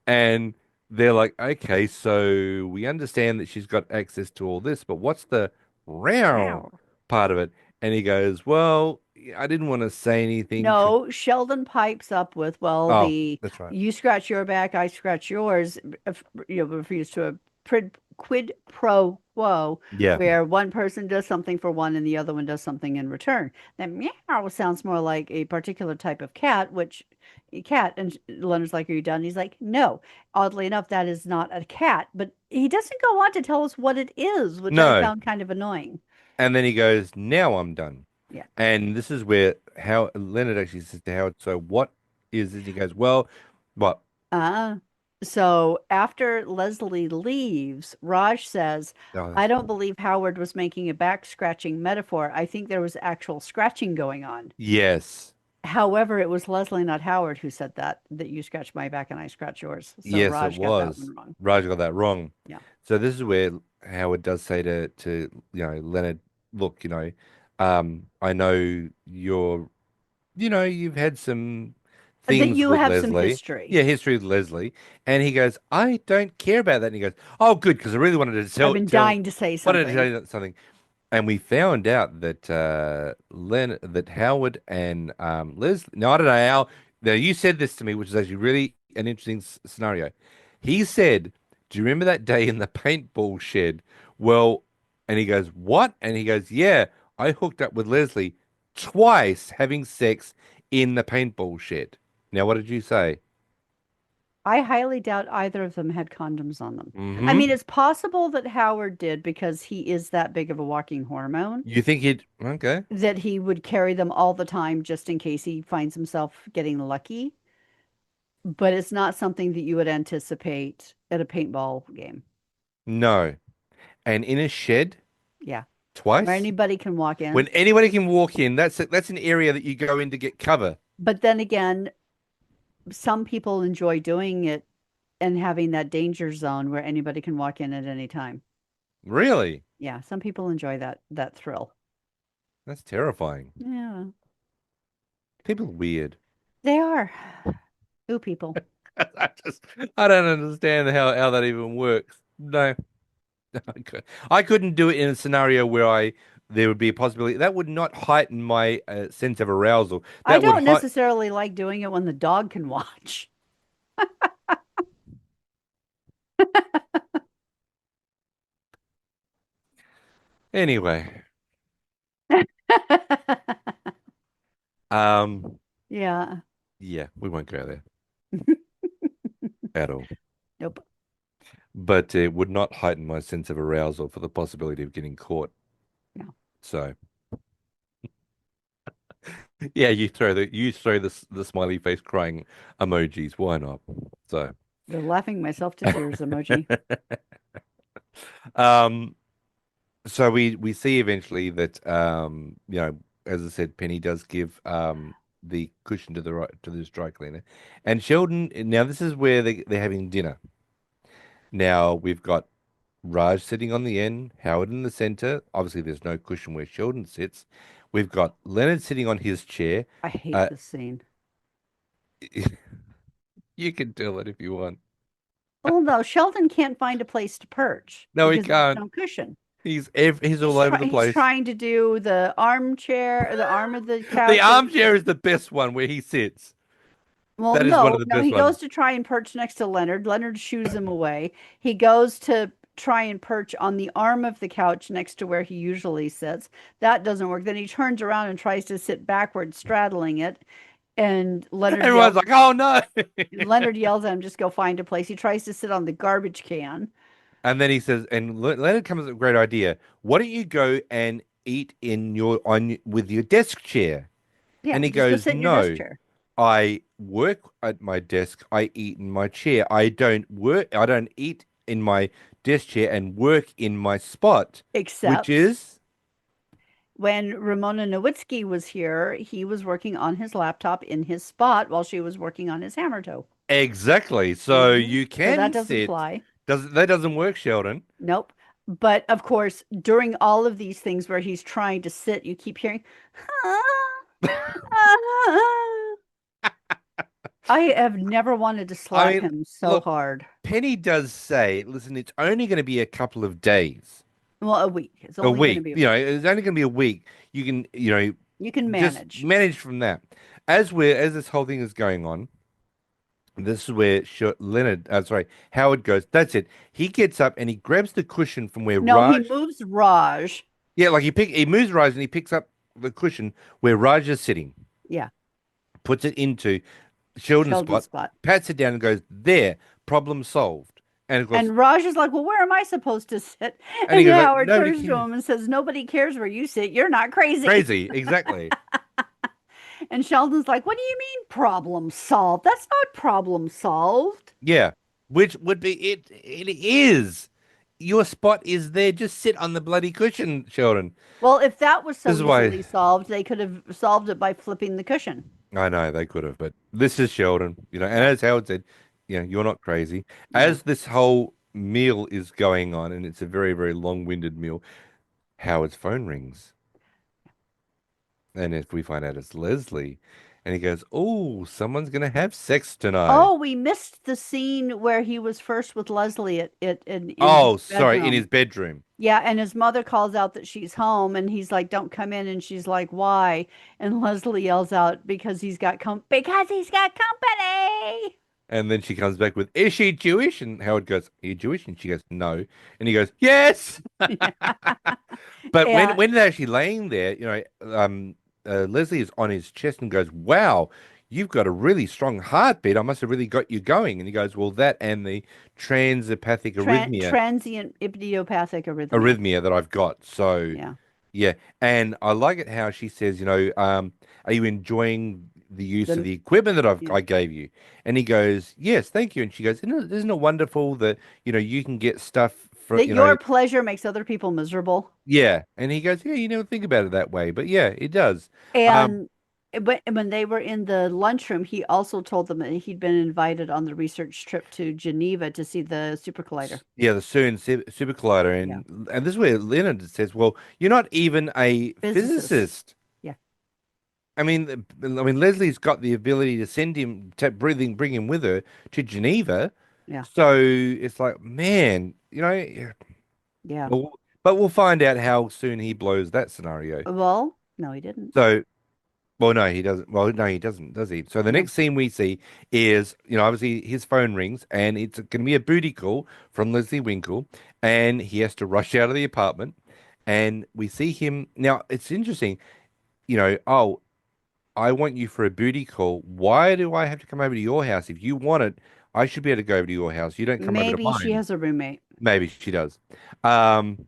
Speaker 2: And they're like, "Okay, so we understand that she's got access to all this, but what's the row
Speaker 1: Meow.
Speaker 2: part of it?" And he goes, "Well, I didn't want to say anything."
Speaker 1: No, Sheldon pipes up with, well,
Speaker 2: Oh,
Speaker 1: the
Speaker 2: that's right.
Speaker 1: you scratch your back, I scratch yours, refers to a quid pro quo,
Speaker 2: Yeah.
Speaker 1: where one person does something for one and the other one does something in return. That meow sounds more like a particular type of cat, which cat, and Leonard's like, are you done? He's like, no. Oddly enough, that is not a cat, but he doesn't go on to tell us what it is, which I
Speaker 2: No.
Speaker 1: found kind of annoying.
Speaker 2: And then he goes, "Now I'm done."
Speaker 1: Yeah.
Speaker 2: And this is where how Leonard actually says to Howard, "So what is this?" He goes, "Well, what?"
Speaker 1: Uh, so after Leslie leaves, Raj says,
Speaker 2: Oh,
Speaker 1: I
Speaker 2: that's
Speaker 1: don't believe Howard was making a back scratching metaphor. I think there was actual scratching going on.
Speaker 2: yes.
Speaker 1: However, it was Leslie, not Howard, who said that you scratch my back and I scratch yours. So
Speaker 2: Yes, it
Speaker 1: Raj got that
Speaker 2: was.
Speaker 1: one wrong.
Speaker 2: Raj got that wrong.
Speaker 1: Yeah.
Speaker 2: So this is where Howard does say to Leonard, "Look, I know you've had some
Speaker 1: That
Speaker 2: things
Speaker 1: you
Speaker 2: with
Speaker 1: have some
Speaker 2: Leslie.
Speaker 1: history.
Speaker 2: Yeah, history with Leslie." And he goes, "I don't care about that." And he goes, "Oh, good, because I really wanted to
Speaker 1: I've been dying to say
Speaker 2: tell
Speaker 1: something.
Speaker 2: you something." And we found out that that Howard and Leslie. Now I don't know how. Now you said this to me, which is actually really an interesting scenario. He said, "Do you remember that day in the paintball shed?" Well, and he goes, "What?" And he goes, "Yeah, I hooked up with Leslie twice, having sex in the paintball shed." Now, what did you say?
Speaker 1: I highly doubt either of them had condoms on them. I
Speaker 2: Mm-hmm.
Speaker 1: mean, it's possible that Howard did because he is that big of a walking hormone,
Speaker 2: You think he'd okay?
Speaker 1: that he would carry them all the time just in case he finds himself getting lucky. But it's not something that you would anticipate at a paintball game.
Speaker 2: No. And in a shed
Speaker 1: Yeah. Where
Speaker 2: twice?
Speaker 1: anybody can walk in.
Speaker 2: When anybody can walk in, that's an area that you go in to get cover.
Speaker 1: But then again, some people enjoy doing it and having that danger zone where anybody can walk in at any time.
Speaker 2: Really?
Speaker 1: Yeah, some people enjoy that thrill.
Speaker 2: That's terrifying.
Speaker 1: Yeah,
Speaker 2: People are weird.
Speaker 1: they are. Ooh, people.
Speaker 2: I just I don't understand how that even works. No, I couldn't do it in a scenario where I there would be a possibility that would not heighten my sense of arousal.
Speaker 1: I
Speaker 2: That would
Speaker 1: don't
Speaker 2: height
Speaker 1: necessarily like doing it when the dog can watch.
Speaker 2: anyway.
Speaker 1: Yeah.
Speaker 2: Yeah, we won't go there at all.
Speaker 1: Nope.
Speaker 2: But it would not heighten my sense of arousal for the possibility of getting caught.
Speaker 1: No.
Speaker 2: So. Yeah, you throw the smiley face crying emojis. Why not? So,
Speaker 1: The laughing myself to tears emoji.
Speaker 2: um, so we see eventually that as I said, Penny does give the cushion to to this dry cleaner, and Sheldon. Now this is where they're having dinner. Now we've got Raj sitting on the end, Howard in the center. Obviously, there's no cushion where Sheldon sits. We've got Leonard sitting on his chair.
Speaker 1: I hate
Speaker 2: Uh,
Speaker 1: this scene.
Speaker 2: you can tell it if you want.
Speaker 1: Oh no, Sheldon can't find a place to perch
Speaker 2: No, he
Speaker 1: because there's
Speaker 2: can't.
Speaker 1: no cushion.
Speaker 2: He's all over the
Speaker 1: He's
Speaker 2: place.
Speaker 1: trying to do the armchair, the arm of the
Speaker 2: The
Speaker 1: couch.
Speaker 2: armchair is the best one where he sits.
Speaker 1: Well,
Speaker 2: That is one of
Speaker 1: no,
Speaker 2: the
Speaker 1: no,
Speaker 2: best
Speaker 1: he
Speaker 2: ones.
Speaker 1: goes to try and perch next to Leonard. Leonard shoos him away. He goes to try and perch on the arm of the couch next to where he usually sits. That doesn't work. Then he turns around and tries to sit backward, straddling it. And
Speaker 2: Everyone's like, "Oh no!"
Speaker 1: Leonard yells at him, just go find a place. He tries to sit on the garbage can.
Speaker 2: And then he says, and Leonard comes up with a great idea. Why don't you go and eat in your on with your desk chair?
Speaker 1: Yeah,
Speaker 2: And he
Speaker 1: just go
Speaker 2: goes,
Speaker 1: sit in your desk
Speaker 2: "No,
Speaker 1: chair.
Speaker 2: I work at my desk. I eat in my chair. I don't work. I don't eat in my desk chair and work in my spot, which
Speaker 1: Except
Speaker 2: is."
Speaker 1: When Ramona Nowitzki was here, he was working on his laptop in his spot while she was working on his hammer toe.
Speaker 2: Exactly. So
Speaker 1: Hmm.
Speaker 2: you
Speaker 1: So that
Speaker 2: can
Speaker 1: doesn't
Speaker 2: sit.
Speaker 1: fly.
Speaker 2: That doesn't work, Sheldon.
Speaker 1: Nope. But of course, during all of these things where he's trying to sit, you keep hearing, "Ah, ah." I have never wanted to
Speaker 2: I
Speaker 1: slap
Speaker 2: mean,
Speaker 1: him so
Speaker 2: look,
Speaker 1: hard.
Speaker 2: Penny does say, listen, it's only going to be a couple of days,
Speaker 1: Well, a week. It's
Speaker 2: a
Speaker 1: only going to
Speaker 2: week.
Speaker 1: be a
Speaker 2: You know,
Speaker 1: week.
Speaker 2: it's only going to be a week. You can,
Speaker 1: You can
Speaker 2: just
Speaker 1: manage.
Speaker 2: manage from that. As this whole thing is going on, this is where Howard goes. That's it. He gets up and he grabs the cushion from where
Speaker 1: No, he
Speaker 2: Raj.
Speaker 1: moves Raj.
Speaker 2: Yeah, like he moves Raj and he picks up the cushion where Raj is sitting,
Speaker 1: Yeah,
Speaker 2: puts it into Sheldon's
Speaker 1: Sheldon's
Speaker 2: spot,
Speaker 1: spot.
Speaker 2: pats it down and goes, there, problem solved. And of course,
Speaker 1: And Raj is like, well, where am I supposed to sit?
Speaker 2: and he
Speaker 1: And
Speaker 2: goes like,
Speaker 1: Howard
Speaker 2: nobody
Speaker 1: turns to
Speaker 2: cares.
Speaker 1: him and says, nobody cares where you sit. You're not crazy.
Speaker 2: Crazy, exactly.
Speaker 1: And Sheldon's like, what do you mean problem solved? That's not problem solved.
Speaker 2: Yeah, which would be it. It is. Your spot is there. Just sit on the bloody cushion, Sheldon.
Speaker 1: Well, if that was
Speaker 2: This
Speaker 1: so
Speaker 2: is why
Speaker 1: easily solved, they could have solved it by flipping the cushion.
Speaker 2: I know they could have, but this is Sheldon, and
Speaker 1: Yeah,
Speaker 2: as Howard said, you're not crazy.
Speaker 1: yeah.
Speaker 2: As this whole meal is going on, and it's a very, very long-winded meal, Howard's phone rings. And if we find out it's Leslie, and he goes, oh, someone's gonna have sex tonight.
Speaker 1: Oh, we missed the scene where he was first with Leslie in his
Speaker 2: Oh, sorry, in his
Speaker 1: bedroom.
Speaker 2: bedroom.
Speaker 1: Yeah, and his mother calls out that she's home, and he's like, "Don't come in." And she's like, "Why?" And Leslie yells out, because he's got company."
Speaker 2: And then she comes back with, is she Jewish? And Howard goes, are you Jewish? And she goes, no. And he goes, yes. But when
Speaker 1: Yeah,
Speaker 2: when they're actually laying there, Leslie is on his chest and goes, wow, you've got a really strong heartbeat. I must have really got you going. And he goes, well, that and the transapathic
Speaker 1: transient idiopathic arrhythmia.
Speaker 2: arrhythmia that I've got. So
Speaker 1: Yeah,
Speaker 2: yeah, and I like it how she says, are you enjoying the use of
Speaker 1: the
Speaker 2: the equipment that
Speaker 1: yeah.
Speaker 2: I gave you? And he goes, yes, thank you. And she goes, isn't it wonderful that, you can get stuff for,
Speaker 1: That your pleasure makes other people miserable.
Speaker 2: yeah. And he goes, yeah, you never think about it that way, but yeah, it does. Um,
Speaker 1: And when they were in the lunchroom, he also told them that he'd been invited on the research trip to Geneva to see the super collider.
Speaker 2: yeah, the CERN super collider,
Speaker 1: Yeah,
Speaker 2: and this is where Leonard says, well, you're not even a
Speaker 1: physicist.
Speaker 2: physicist.
Speaker 1: Yeah,
Speaker 2: Leslie's got the ability to send him to bring him with her to Geneva.
Speaker 1: yeah,
Speaker 2: So it's like, man, yeah.
Speaker 1: yeah.
Speaker 2: Well, but we'll find out how soon he blows that scenario.
Speaker 1: Well, no, he didn't.
Speaker 2: So, well, no, he doesn't. Well, no, he doesn't, does he? So the
Speaker 1: No.
Speaker 2: next scene we see is, obviously his phone rings and it's going to be a booty call from Leslie Winkle, and he has to rush out of the apartment. And we see him now. It's interesting, oh, I want you for a booty call. Why do I have to come over to your house? If you want it, I should be able to go over to your house. You don't come over to
Speaker 1: Maybe she
Speaker 2: mine.
Speaker 1: has a roommate,
Speaker 2: Maybe she does. Um,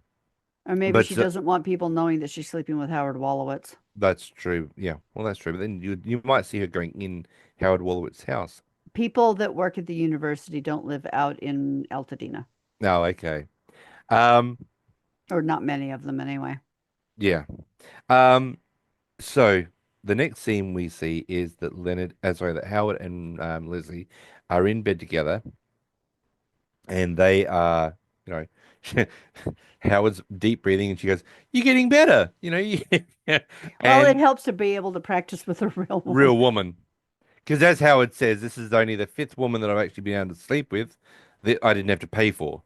Speaker 1: or maybe
Speaker 2: but
Speaker 1: she doesn't want people knowing that she's sleeping with Howard Wolowitz.
Speaker 2: that's true. Yeah, well, that's true. But then you might see her going in Howard Wolowitz's house.
Speaker 1: People that work at the university don't live out in Altadena,
Speaker 2: Oh, okay. Um,
Speaker 1: or not many of them anyway.
Speaker 2: yeah. Um, so the next scene we see is that that Howard and Leslie are in bed together, and they are, you know, Howard's deep breathing, and she goes, "You're getting better,"
Speaker 1: Well, it
Speaker 2: and
Speaker 1: helps to be able to practice with a real woman.
Speaker 2: real woman, because as Howard says, this is only the fifth woman that I've actually been able to sleep with that I didn't have to pay for.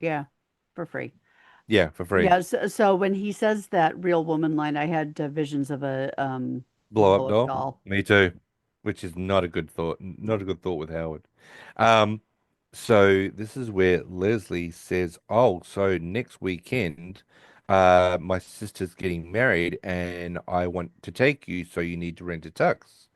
Speaker 1: Yeah, for free.
Speaker 2: Yeah, for free.
Speaker 1: Yeah, so when he says that real woman line, I had visions of a
Speaker 2: Blow up
Speaker 1: blow-up
Speaker 2: doll.
Speaker 1: doll.
Speaker 2: Me too. Which is not a good thought. Not a good thought with Howard. Um, so this is where Leslie says, "Oh, so next weekend, my sister's getting married, and I want to take you, so you need to rent a tux."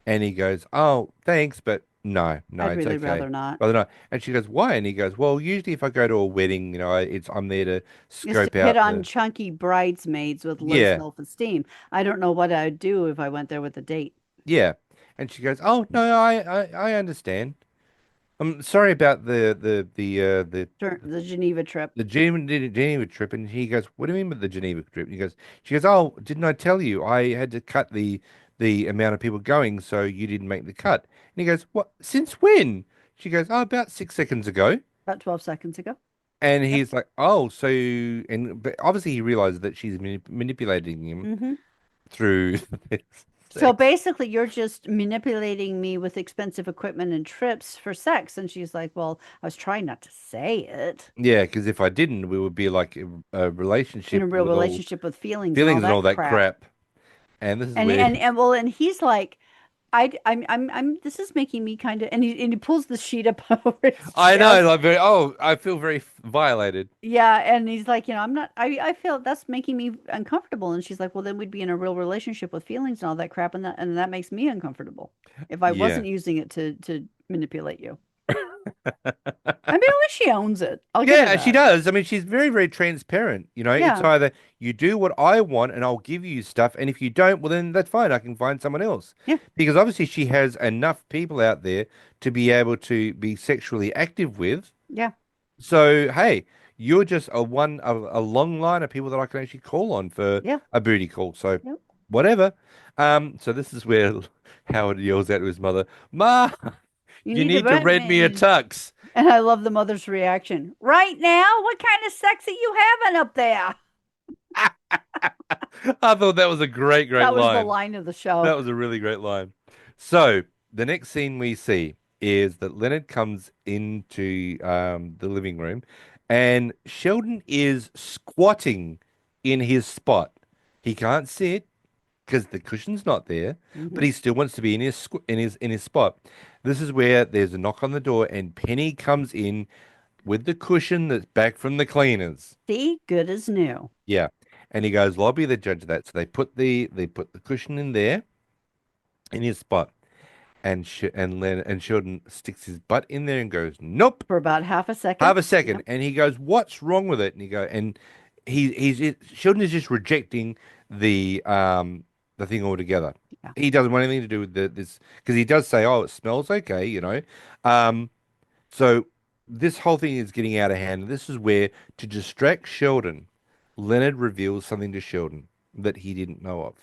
Speaker 2: And he goes, "Oh, thanks, but no,
Speaker 1: I'd
Speaker 2: it's
Speaker 1: really
Speaker 2: okay."
Speaker 1: rather not.
Speaker 2: Rather not. And she goes, "Why?" And he goes, "Well, usually if I go to a wedding, I'm there to
Speaker 1: Is to
Speaker 2: scope
Speaker 1: hit
Speaker 2: out
Speaker 1: on
Speaker 2: the
Speaker 1: chunky bridesmaids with low
Speaker 2: yeah."
Speaker 1: self-esteem. I don't know what I'd do if I went there with a date.
Speaker 2: Yeah. And she goes, "Oh, no, I understand." I'm sorry about
Speaker 1: The Geneva trip.
Speaker 2: the Geneva trip, and he goes, "What do you mean by the Geneva trip?" And he goes, she goes, "Oh, didn't I tell you I had to cut the amount of people going, so you didn't make the cut?" And he goes, "What? Since when?" She goes, "Oh, about 6 seconds ago."
Speaker 1: About 12 seconds ago.
Speaker 2: And
Speaker 1: Yep.
Speaker 2: he's like, "Oh, so," and but obviously he realizes that she's manipulating him
Speaker 1: Hmm.
Speaker 2: through this
Speaker 1: So
Speaker 2: sex.
Speaker 1: basically, you're just manipulating me with expensive equipment and trips for sex. And she's like, well, I was trying not to say it.
Speaker 2: Yeah, because if I didn't, we would be like a
Speaker 1: In a
Speaker 2: relationship
Speaker 1: real
Speaker 2: with all
Speaker 1: relationship with feelings and all
Speaker 2: feelings and all
Speaker 1: that
Speaker 2: that
Speaker 1: crap.
Speaker 2: crap. And this is
Speaker 1: And
Speaker 2: where
Speaker 1: and and well, and he's like, I'm. This is making me kind of. And he pulls the sheet up over his
Speaker 2: I know,
Speaker 1: chest.
Speaker 2: like very, oh, I feel very violated.
Speaker 1: Yeah, and he's like, I'm not. I feel that's making me uncomfortable. And she's like, well, then we'd be in a real relationship with feelings and all that crap, and that makes me uncomfortable if I
Speaker 2: Yeah.
Speaker 1: wasn't using it to manipulate you. I mean, at least she owns it. I'll give her
Speaker 2: Yeah, she
Speaker 1: that.
Speaker 2: does. I mean, she's very, very transparent. You know, it's
Speaker 1: Yeah,
Speaker 2: either you do what I want and I'll give you stuff, and if you don't, well, then that's fine. I can find someone else.
Speaker 1: yeah,
Speaker 2: Because obviously she has enough people out there to be able to be sexually active with.
Speaker 1: yeah,
Speaker 2: So, hey, you're just a long line of people that I can actually call on for
Speaker 1: yeah.
Speaker 2: a booty call. So,
Speaker 1: Yep.
Speaker 2: whatever. So this is where Howard yells out to his mother, "Ma,
Speaker 1: You
Speaker 2: you
Speaker 1: need to
Speaker 2: need to
Speaker 1: bet
Speaker 2: rent me a
Speaker 1: me.
Speaker 2: tux."
Speaker 1: And I love the mother's reaction. Right now, what kind of sex are you having up there?
Speaker 2: I thought that was a great, great
Speaker 1: That was the
Speaker 2: line.
Speaker 1: line of the show.
Speaker 2: That was a really great line. So the next scene we see is that Leonard comes into the living room and Sheldon is squatting in his spot. He can't sit because the cushion's not there, but
Speaker 1: Hmm.
Speaker 2: he still wants to be in his spot. This is where there's a knock on the door and Penny comes in with the cushion that's back from the cleaners.
Speaker 1: See, good as new.
Speaker 2: Yeah. And he goes, lobby the judge of that. So they put the cushion in there in his spot. And Sheldon sticks his butt in there and goes, "Nope,
Speaker 1: For about half a
Speaker 2: have
Speaker 1: second.
Speaker 2: a second."
Speaker 1: Yep.
Speaker 2: And he goes, "What's wrong with it?" And Sheldon is just rejecting the thing altogether.
Speaker 1: Yeah.
Speaker 2: He doesn't want anything to do with this because he does say, "Oh, it smells okay," you know. Um, so this whole thing is getting out of hand. This is where, to distract Sheldon, Leonard reveals something to Sheldon that he didn't know of.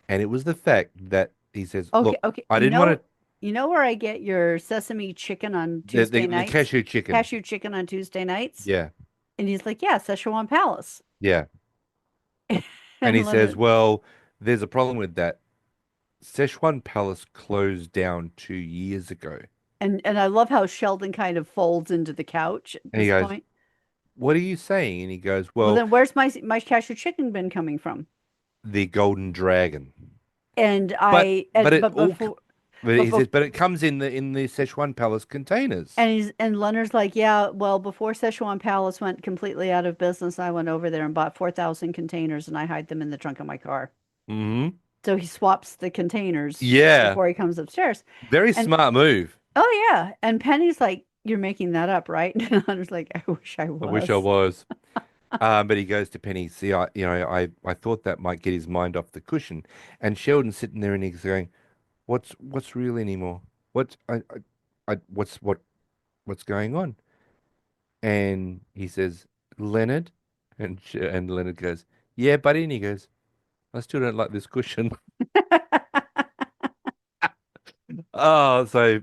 Speaker 2: And it was the fact that he says,
Speaker 1: Okay,
Speaker 2: "Look,
Speaker 1: okay.
Speaker 2: I didn't want to
Speaker 1: You know where I get your sesame chicken on
Speaker 2: the
Speaker 1: Tuesday
Speaker 2: the, the
Speaker 1: nights?
Speaker 2: cashew chicken."
Speaker 1: Cashew chicken on Tuesday nights?
Speaker 2: Yeah,
Speaker 1: And he's like, yeah, Szechuan Palace.
Speaker 2: yeah. And
Speaker 1: And
Speaker 2: he says,
Speaker 1: Leonard,
Speaker 2: "Well, there's a problem with that. Szechuan Palace closed down 2 years ago."
Speaker 1: and I love how Sheldon kind of folds into the couch at
Speaker 2: And he
Speaker 1: this
Speaker 2: goes,
Speaker 1: point.
Speaker 2: "What are you saying?" And he goes,
Speaker 1: Well,
Speaker 2: "Well,
Speaker 1: then where's my cashew chicken been coming from?
Speaker 2: the Golden Dragon."
Speaker 1: And
Speaker 2: But
Speaker 1: I,
Speaker 2: but it
Speaker 1: but
Speaker 2: all
Speaker 1: before,
Speaker 2: but
Speaker 1: but
Speaker 2: he says,
Speaker 1: before,
Speaker 2: "But it comes in the Szechuan Palace containers."
Speaker 1: and Leonard's like, yeah, well, before Szechuan Palace went completely out of business, I went over there and bought 4,000 containers and I hide them in the trunk of my car.
Speaker 2: Hmm.
Speaker 1: So he swaps the containers
Speaker 2: Yeah,
Speaker 1: before he comes upstairs.
Speaker 2: very
Speaker 1: And
Speaker 2: smart move.
Speaker 1: oh yeah, and Penny's like, you're making that up, right? And Leonard's like, I wish I
Speaker 2: I wish I
Speaker 1: was.
Speaker 2: was. But he goes to Penny. See, I thought that might get his mind off the cushion. And Sheldon's sitting there and he's going, "What's real anymore? What's what's going on?" And he says, "Leonard," and Leonard goes, "Yeah, buddy." And he goes, "I still don't like this cushion." Oh, so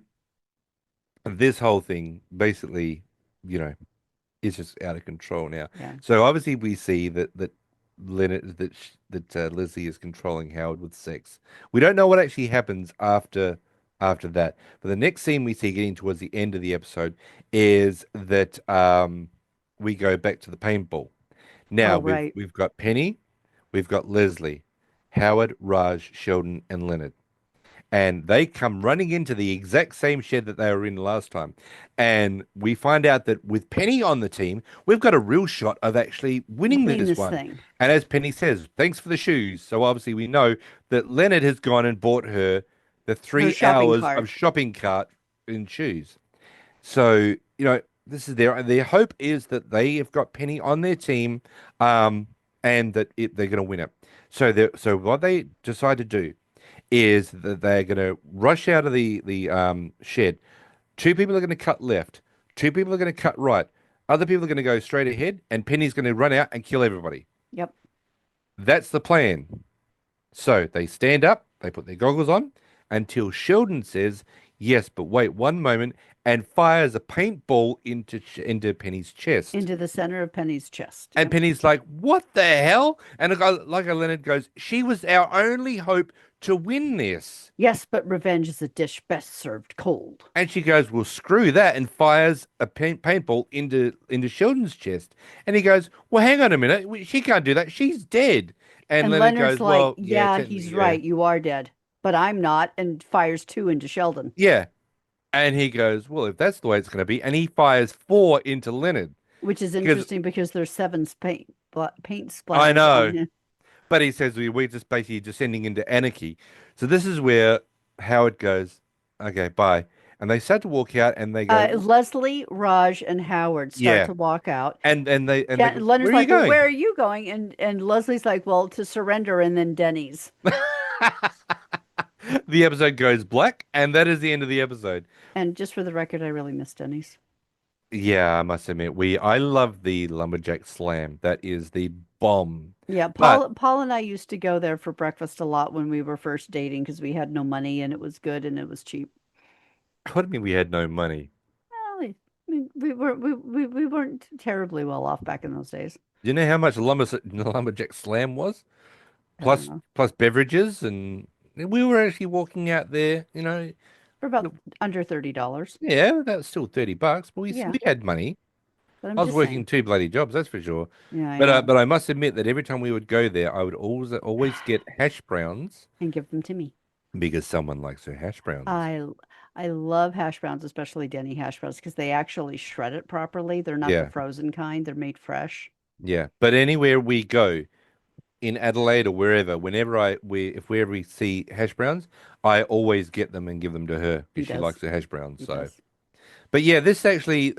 Speaker 2: this whole thing basically, you know, is just out of control now.
Speaker 1: Yeah.
Speaker 2: So obviously we see that Leonard that Leslie is controlling Howard with sex. We don't know what actually happens after that. But the next scene we see getting towards the end of the episode is that we go back to the paintball. Now
Speaker 1: Oh,
Speaker 2: we've
Speaker 1: right.
Speaker 2: we've got Penny, we've got Leslie, Howard, Raj, Sheldon, and Leonard, and they come running into the exact same shed that they were in last time. And we find out that with Penny on the team, we've got a real shot of actually winning
Speaker 1: Winning
Speaker 2: this
Speaker 1: this
Speaker 2: one.
Speaker 1: thing.
Speaker 2: And as Penny says, thanks for the shoes. So obviously we know that Leonard has gone and bought her the
Speaker 1: Her
Speaker 2: three
Speaker 1: shopping
Speaker 2: hours of
Speaker 1: cart.
Speaker 2: shopping cart in shoes. So, this is their hope is that they have got Penny on their team, and that they're going to win it. So what they decide to do is that they're going to rush out of the shed, Two people are going to cut left. Two people are going to cut right. Other people are going to go straight ahead, and Penny's going to run out and kill everybody.
Speaker 1: Yep.
Speaker 2: That's the plan. So they stand up, they put their goggles on until Sheldon says, "Yes, but wait one moment," and fires a paintball into Penny's chest.
Speaker 1: Into the center of Penny's chest.
Speaker 2: And
Speaker 1: Yep.
Speaker 2: Penny's like, "What the hell?" And a guy like a Leonard goes, "She was our only hope to win this."
Speaker 1: Yes, but revenge is a dish best served cold.
Speaker 2: And she goes, "Well, screw that," and fires a paintball into Sheldon's chest. And he goes, "Well, hang on a minute. She can't do that. She's dead." And
Speaker 1: And
Speaker 2: Leonard
Speaker 1: Leonard's
Speaker 2: goes,
Speaker 1: like,
Speaker 2: "Well, yeah,
Speaker 1: yeah,
Speaker 2: technically,
Speaker 1: he's
Speaker 2: yeah.
Speaker 1: right. You are dead, but I'm not, and fires two into Sheldon,
Speaker 2: Yeah." And he goes, "Well, if that's the way it's going to be," and he fires four into Leonard
Speaker 1: which is
Speaker 2: because
Speaker 1: interesting because there's seven paint
Speaker 2: I
Speaker 1: splatters on
Speaker 2: know,
Speaker 1: him.
Speaker 2: but he says we're just basically descending into anarchy. So this is where Howard goes, "Okay, bye," and they start to walk out, and they go,
Speaker 1: Leslie, Raj, and Howard start
Speaker 2: "Yeah,"
Speaker 1: to walk out.
Speaker 2: and they go, "Where
Speaker 1: Leonard's
Speaker 2: are you
Speaker 1: like, well,
Speaker 2: going?"
Speaker 1: where are you going? And Leslie's like, well, to surrender, and then Denny's.
Speaker 2: The episode goes black, and that is the end of the episode.
Speaker 1: And just for the record, I really miss Denny's.
Speaker 2: Yeah, I must admit, I love the lumberjack slam. That is the bomb.
Speaker 1: Yeah,
Speaker 2: But
Speaker 1: Paul and I used to go there for breakfast a lot when we were first dating because we had no money and it was good and it was cheap.
Speaker 2: what do you mean we had no money?
Speaker 1: Well, I mean, we weren't terribly well off back in those days.
Speaker 2: Do you know how much lumberjack slam was?
Speaker 1: I don't
Speaker 2: Plus
Speaker 1: know.
Speaker 2: plus beverages, and we were actually walking out there,
Speaker 1: For about under $30.
Speaker 2: yeah, that was still $30, but
Speaker 1: Yeah,
Speaker 2: we had money.
Speaker 1: but I'm
Speaker 2: I was
Speaker 1: just
Speaker 2: working
Speaker 1: saying.
Speaker 2: two bloody jobs, that's for sure.
Speaker 1: Yeah, I
Speaker 2: But
Speaker 1: know.
Speaker 2: I must admit that every time we would go there, I would always get hash browns
Speaker 1: And give them to me.
Speaker 2: because someone likes their hash browns.
Speaker 1: I I love hash browns, especially Denny hash browns, because they actually shred it properly. They're not the
Speaker 2: Yeah,
Speaker 1: frozen kind. They're made fresh.
Speaker 2: yeah. But anywhere we go in Adelaide or wherever, if we ever see hash browns, I always get them and give them to her
Speaker 1: He
Speaker 2: because she
Speaker 1: does.
Speaker 2: likes the hash browns.
Speaker 1: He
Speaker 2: So.
Speaker 1: does.
Speaker 2: But yeah,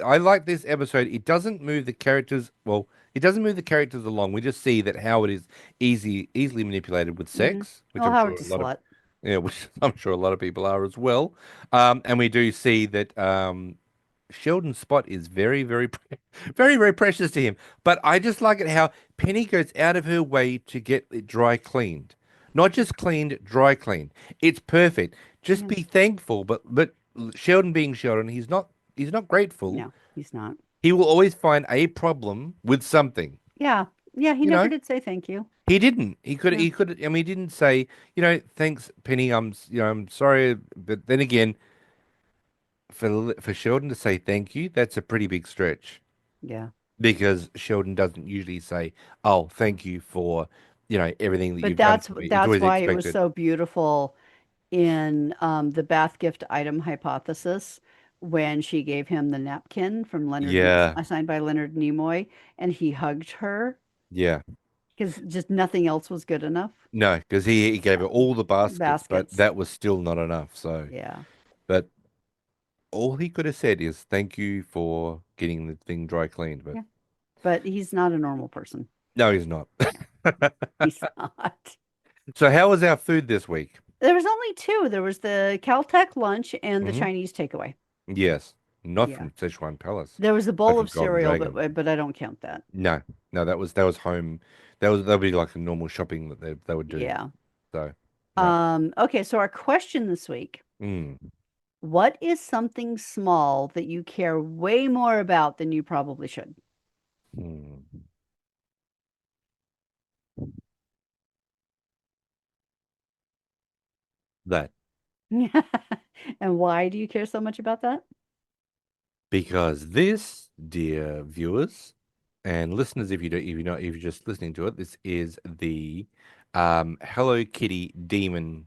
Speaker 2: I like this episode. It doesn't move the characters, well, it doesn't move the characters along. We just see that Howard is easily manipulated with
Speaker 1: Hmm.
Speaker 2: sex, which
Speaker 1: Oh,
Speaker 2: I'm sure
Speaker 1: Howard's
Speaker 2: a
Speaker 1: a
Speaker 2: lot of,
Speaker 1: slut.
Speaker 2: yeah, which I'm sure a lot of people are as well. And we do see that Sheldon's spot is very, very precious to him. But I just like it how Penny goes out of her way to get it dry cleaned. Not just cleaned, dry cleaned. It's perfect. Just
Speaker 1: Yeah.
Speaker 2: be thankful. But Sheldon being Sheldon, he's not grateful.
Speaker 1: No, he's not.
Speaker 2: He will always find a problem with something.
Speaker 1: Yeah. Yeah, he
Speaker 2: You
Speaker 1: never
Speaker 2: know,
Speaker 1: did say thank you.
Speaker 2: he didn't.
Speaker 1: No.
Speaker 2: I mean, he didn't say, thanks, Penny. I'm sorry, but then again, for Sheldon to say thank you, that's a pretty big stretch
Speaker 1: Yeah.
Speaker 2: because Sheldon doesn't usually say, "Oh, thank you for, everything that
Speaker 1: But
Speaker 2: you've done for me." It's
Speaker 1: that's
Speaker 2: always
Speaker 1: why it was
Speaker 2: expected.
Speaker 1: so beautiful in the bath gift item hypothesis when she gave him the napkin from
Speaker 2: Yeah,
Speaker 1: signed by Leonard Nimoy, and he hugged her
Speaker 2: yeah.
Speaker 1: because just nothing else was good enough.
Speaker 2: No, because he gave her all the baskets, but
Speaker 1: Baskets.
Speaker 2: that was still not enough. So,
Speaker 1: Yeah.
Speaker 2: but all he could have said is thank you for getting the thing dry cleaned. But
Speaker 1: Yeah. But he's not a normal person.
Speaker 2: no, he's not.
Speaker 1: He's not.
Speaker 2: So how was our food this week?
Speaker 1: There was only two. There was the Caltech lunch and the
Speaker 2: Hmm.
Speaker 1: Chinese takeaway.
Speaker 2: Yes, not
Speaker 1: Yeah.
Speaker 2: from Sichuan Palace,
Speaker 1: There was a
Speaker 2: but
Speaker 1: bowl
Speaker 2: from
Speaker 1: of
Speaker 2: Golden
Speaker 1: cereal,
Speaker 2: Dragon.
Speaker 1: but I don't count that.
Speaker 2: No, no, that was home. That would be like a normal shopping that they would do.
Speaker 1: Yeah.
Speaker 2: So no.
Speaker 1: Okay, so our question this week,
Speaker 2: Mm.
Speaker 1: what is something small that you care way more about than you probably should?
Speaker 2: Mm. That
Speaker 1: And why do you care so much about that?
Speaker 2: because this, dear viewers and listeners, if you're just listening to it, this is the Hello Kitty Demon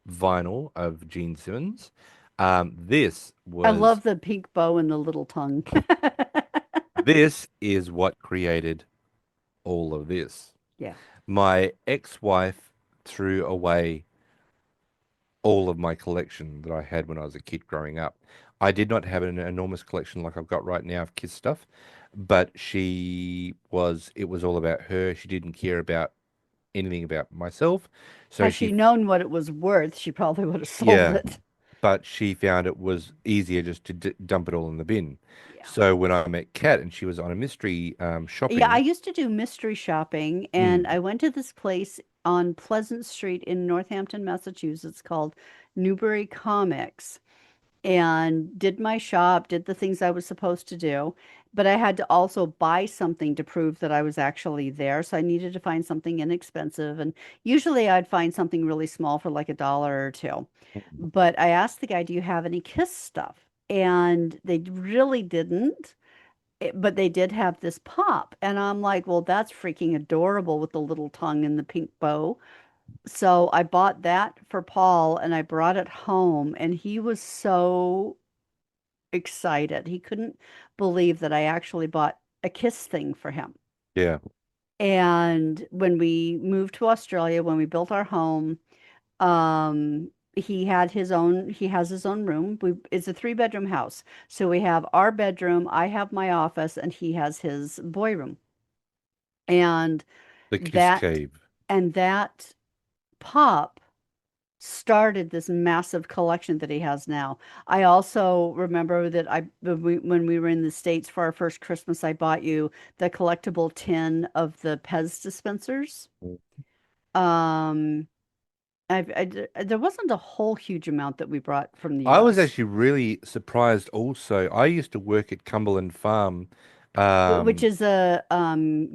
Speaker 2: vinyl of Gene Simmons. This
Speaker 1: I
Speaker 2: was
Speaker 1: love the pink bow and the little tongue.
Speaker 2: this is what created all of this.
Speaker 1: Yeah.
Speaker 2: My ex-wife threw away all of my collection that I had when I was a kid growing up. I did not have an enormous collection like I've got right now of kids stuff, but it was all about her. She didn't care about anything about myself. So
Speaker 1: Had she
Speaker 2: she,
Speaker 1: known what it was worth, she probably would have sold
Speaker 2: yeah.
Speaker 1: it.
Speaker 2: but she found it was easier just to d dump it all in the bin.
Speaker 1: Yeah.
Speaker 2: So when I met Kat and she was on a mystery
Speaker 1: Yeah, I
Speaker 2: shopping,
Speaker 1: used to do mystery shopping, and
Speaker 2: mm,
Speaker 1: I went to this place on Pleasant Street in Northampton, Massachusetts called Newbury Comics, and did my shop, did the things I was supposed to do, but I had to also buy something to prove that I was actually there. So I needed to find something inexpensive, and usually I'd find something really small for like a dollar or two. But I asked the guy, "Do you have any Kiss stuff?" And they really didn't. But they did have this pop. And I'm like, well, that's freaking adorable with the little tongue and the pink bow. So I bought that for Paul and I brought it home. And he was so excited. He couldn't believe that I actually bought a Kiss thing for him.
Speaker 2: yeah,
Speaker 1: And when we moved to Australia, when we built our home, he has his own room. It's a three-bedroom house. So we have our bedroom, I have my office, and he has his boy room. And
Speaker 2: the Kiss
Speaker 1: that
Speaker 2: Cave.
Speaker 1: and that pop started this massive collection that he has now. I also remember that when we were in the States for our first Christmas, I bought you the collectible tin of the Pez dispensers. Um, there wasn't a whole huge amount that we brought from the
Speaker 2: I was
Speaker 1: US,
Speaker 2: actually really surprised also. I used to work at Cumberland Farm.
Speaker 1: which
Speaker 2: Um,
Speaker 1: is a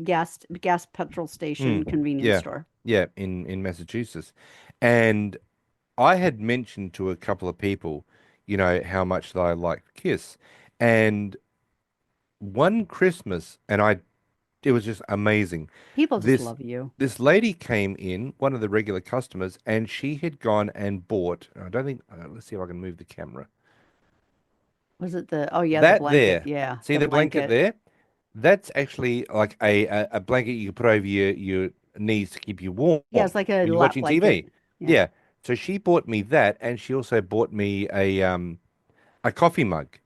Speaker 1: gas petrol
Speaker 2: mm,
Speaker 1: station convenience
Speaker 2: yeah,
Speaker 1: store.
Speaker 2: yeah, in Massachusetts. And I had mentioned to a couple of people, how much that I liked Kiss. And one Christmas, it was just amazing.
Speaker 1: People just
Speaker 2: This
Speaker 1: love you.
Speaker 2: this lady came in, one of the regular customers, and she had gone and bought, I don't think, let's see if I can move the camera.
Speaker 1: Was it oh yeah, the
Speaker 2: That
Speaker 1: blanket.
Speaker 2: there,
Speaker 1: Yeah,
Speaker 2: see
Speaker 1: the
Speaker 2: the blanket
Speaker 1: blanket.
Speaker 2: there? That's actually like a blanket you put over your knees to keep you warm
Speaker 1: Yeah, it's like a
Speaker 2: when you're
Speaker 1: lap
Speaker 2: watching
Speaker 1: blanket.
Speaker 2: TV.
Speaker 1: Yeah.
Speaker 2: Yeah. So she bought me that, and she also bought me a coffee mug.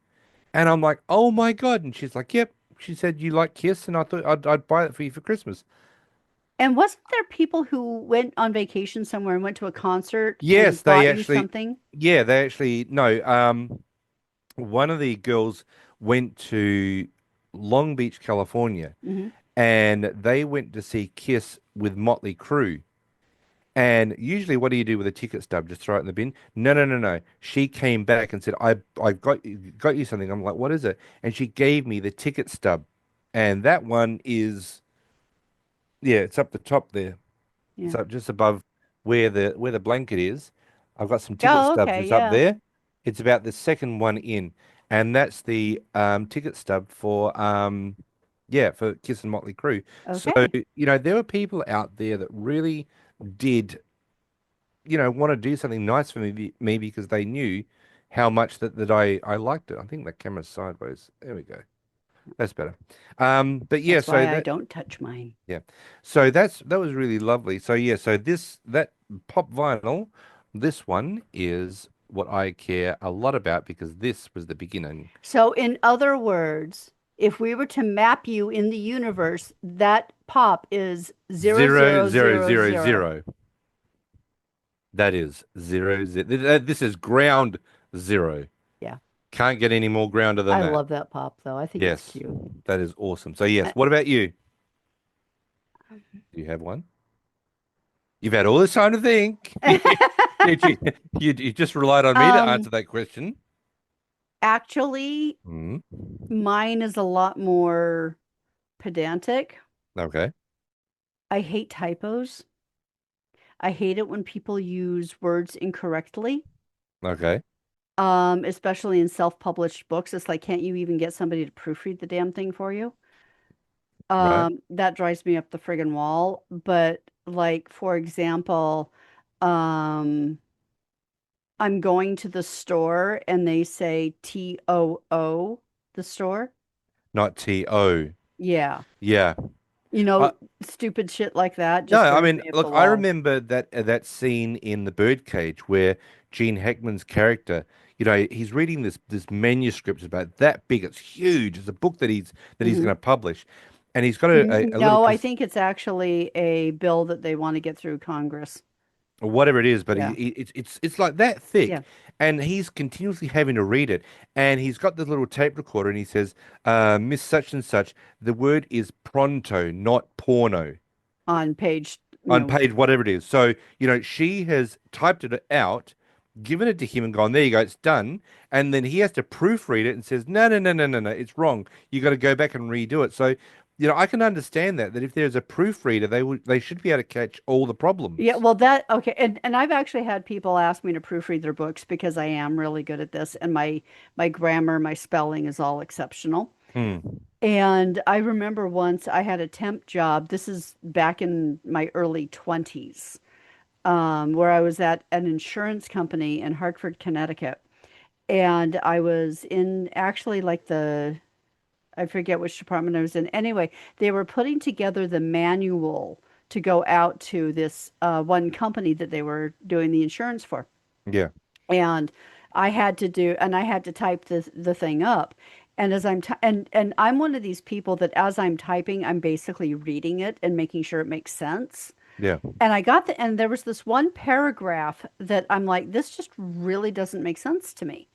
Speaker 2: And I'm like, oh my God. And she's like, yep. She said, you like Kiss? And I thought I'd buy it for you for Christmas.
Speaker 1: And wasn't there people who went on vacation somewhere and went to a concert
Speaker 2: Yes,
Speaker 1: and bought you something?
Speaker 2: they actually, no. One of the girls went to Long Beach, California,
Speaker 1: Hmm.
Speaker 2: and they went to see Kiss with Motley Crue. And usually, what do you do with a ticket stub? Just throw it in the bin? No, no, no, no. She came back and said, I got you something." I'm like, "What is it?" And she gave me the ticket stub, and that one is, yeah, it's up the top there. It's
Speaker 1: Yeah.
Speaker 2: up just above where the blanket is. I've got some ticket
Speaker 1: Oh,
Speaker 2: stubs.
Speaker 1: okay.
Speaker 2: It's up
Speaker 1: Yeah.
Speaker 2: there. It's about the second one in, and that's the ticket stub for yeah, for Kiss and Motley Crue. So,
Speaker 1: Okay.
Speaker 2: there were people out there that really did, want to do something nice for me because they knew how much that I liked it. I think that camera's sideways. There we go. That's better. But yeah,
Speaker 1: That's
Speaker 2: so
Speaker 1: why I
Speaker 2: that
Speaker 1: don't touch mine.
Speaker 2: yeah. So that was really lovely. So yeah, so that pop vinyl, this one is what I care a lot about because this was the beginning.
Speaker 1: So, in other words, if we were to map you in the universe, that pop is zero
Speaker 2: Zero
Speaker 1: zero
Speaker 2: zero
Speaker 1: zero
Speaker 2: zero
Speaker 1: zero.
Speaker 2: zero. That is zero zero. This is ground zero.
Speaker 1: Yeah.
Speaker 2: Can't get any more grounder than
Speaker 1: I
Speaker 2: that.
Speaker 1: love that pop though. I think it's
Speaker 2: Yes,
Speaker 1: cute.
Speaker 2: that is awesome. So yes, what about you? Do you have one? You've had all this time to think. You, you, you just relied on me to
Speaker 1: Um,
Speaker 2: answer that question.
Speaker 1: actually,
Speaker 2: Mm,
Speaker 1: mine is a lot more pedantic.
Speaker 2: okay.
Speaker 1: I hate typos. I hate it when people use words incorrectly,
Speaker 2: Okay.
Speaker 1: especially in self-published books. It's like, can't you even get somebody to proofread the damn thing for you?
Speaker 2: Right.
Speaker 1: That drives me up the friggin' wall. But like, for example, um, I'm going to the store and they say TOO, the store.
Speaker 2: Not T-O.
Speaker 1: Yeah.
Speaker 2: Yeah.
Speaker 1: You
Speaker 2: Uh,
Speaker 1: know, stupid shit like that
Speaker 2: no,
Speaker 1: just
Speaker 2: I
Speaker 1: throws
Speaker 2: mean,
Speaker 1: me up
Speaker 2: look,
Speaker 1: the
Speaker 2: I
Speaker 1: wall.
Speaker 2: remember that scene in The Birdcage where Gene Hackman's character, he's reading this manuscript about that big. It's huge. It's a book that he's
Speaker 1: Hmm.
Speaker 2: going to publish, and he's got a little
Speaker 1: No, I
Speaker 2: piece.
Speaker 1: think it's actually a bill that they want to get through Congress.
Speaker 2: or whatever it is, but
Speaker 1: Yeah.
Speaker 2: it's like that thick,
Speaker 1: Yeah.
Speaker 2: and he's continuously having to read it, and he's got this little tape recorder, and he says, Miss Such and Such, the word is pronto, not porno,
Speaker 1: On page,
Speaker 2: on page whatever it is. So, she has typed it out, given it to him, and gone, there you go, it's done. And then he has to proofread it and says, no, no, no, no, no, no, it's wrong. You got to go back and redo it. So, I can understand that if there's a proofreader, they should be able to catch all the
Speaker 1: yeah,
Speaker 2: problems.
Speaker 1: well that okay, and I've actually had people ask me to proofread their books because I am really good at this, and my grammar, my spelling is all exceptional.
Speaker 2: Hmm.
Speaker 1: And I remember once I had a temp job. This is back in my early 20s, where I was at an insurance company in Hartford, Connecticut. And I was in actually like I forget which department I was in. Anyway, they were putting together the manual to go out to this one company that they were doing the insurance for.
Speaker 2: Yeah,
Speaker 1: And I had to type the thing up. And and I'm one of these people that as I'm typing, I'm basically reading it and making sure it makes sense.
Speaker 2: yeah.
Speaker 1: And and there was this one paragraph that I'm like, this just really doesn't make sense to me.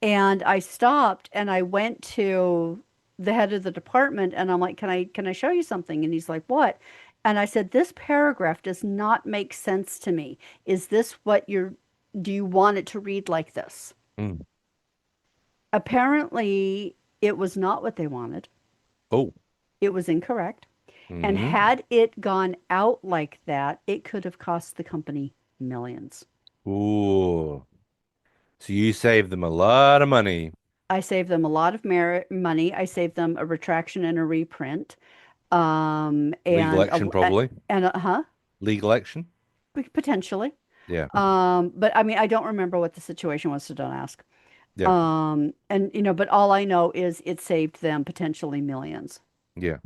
Speaker 1: And I stopped and I went to the head of the department and I'm like, can I show you something? And he's like, what? And I said, this paragraph does not make sense to me. Is this what do you want it to read like this?
Speaker 2: Mm.
Speaker 1: Apparently, it was not what they wanted.
Speaker 2: Oh.
Speaker 1: It was incorrect. And
Speaker 2: Mm.
Speaker 1: had it gone out like that, it could have cost the company millions.
Speaker 2: Ooh. So you saved them a lot of money.
Speaker 1: I saved them a lot of money. I saved them a retraction and a reprint.
Speaker 2: Legal action, probably.
Speaker 1: Huh?
Speaker 2: Legal action.
Speaker 1: Potentially.
Speaker 2: Yeah.
Speaker 1: But I mean, I don't remember what the situation was, so don't ask.
Speaker 2: Yeah.
Speaker 1: And but all I know is it saved them potentially millions.
Speaker 2: Yeah.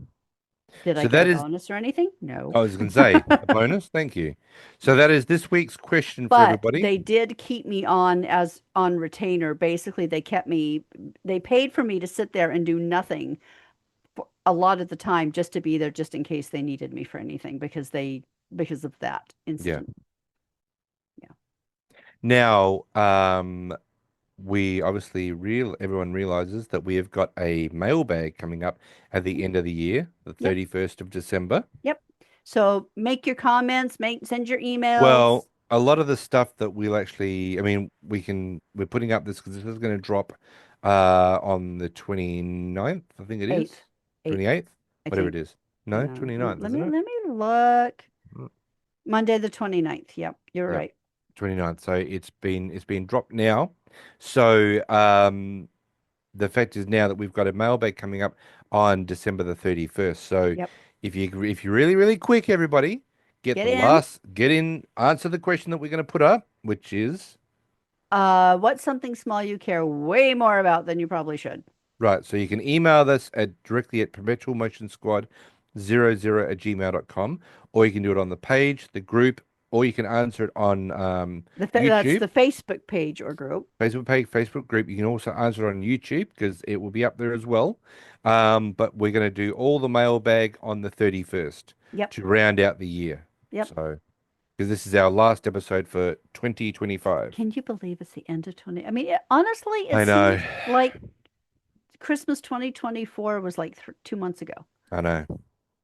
Speaker 1: Did I
Speaker 2: So
Speaker 1: get a
Speaker 2: that is,
Speaker 1: bonus or anything? No.
Speaker 2: I was going to say, a bonus. Thank you. So that is this week's question for
Speaker 1: But
Speaker 2: everybody.
Speaker 1: they did keep me on as on retainer. Basically, they paid for me to sit there and do nothing for a lot of the time just to be there just in case they needed me for anything because of that
Speaker 2: Yeah.
Speaker 1: incident. Yeah.
Speaker 2: Now, we obviously everyone realizes that we have got a mailbag coming up at the end of the year, the
Speaker 1: Yep.
Speaker 2: 31st of December.
Speaker 1: Yep. So make your comments, send your emails.
Speaker 2: Well, a lot of the stuff that we'll actually, I mean, we're putting up this because this is going to drop on the 29th, I think it is.
Speaker 1: Eighth. Eighth,
Speaker 2: 28th,
Speaker 1: I
Speaker 2: whatever it
Speaker 1: think.
Speaker 2: is. No, 29th, isn't it?
Speaker 1: Let me look.
Speaker 2: Mm.
Speaker 1: Monday the 29th. Yep, you're
Speaker 2: Yeah,
Speaker 1: right.
Speaker 2: 29th. So it's been dropped now. So the fact is now that we've got a mailbag coming up on December the 31st. So
Speaker 1: Yep.
Speaker 2: if you're really, really quick, everybody,
Speaker 1: Get in.
Speaker 2: get in, answer the question that we're going to put up, which is
Speaker 1: What's something small you care way more about than you probably should?
Speaker 2: right. So you can email us directly at perpetualmotionsquad00@gmail.com, or you can do it on the page, the group, or you can answer it on
Speaker 1: That's
Speaker 2: YouTube.
Speaker 1: the Facebook page or group.
Speaker 2: Facebook page, Facebook group. You can also answer it on YouTube because it will be up there as well. But we're going to do all the mailbag on the 31st
Speaker 1: Yep.
Speaker 2: to round out the year.
Speaker 1: Yep.
Speaker 2: So, because this is our last episode for 2025.
Speaker 1: Can you believe it's the end of 20? I mean, honestly, it
Speaker 2: I know,
Speaker 1: seems like Christmas 2024 was like 2 months ago.
Speaker 2: I know.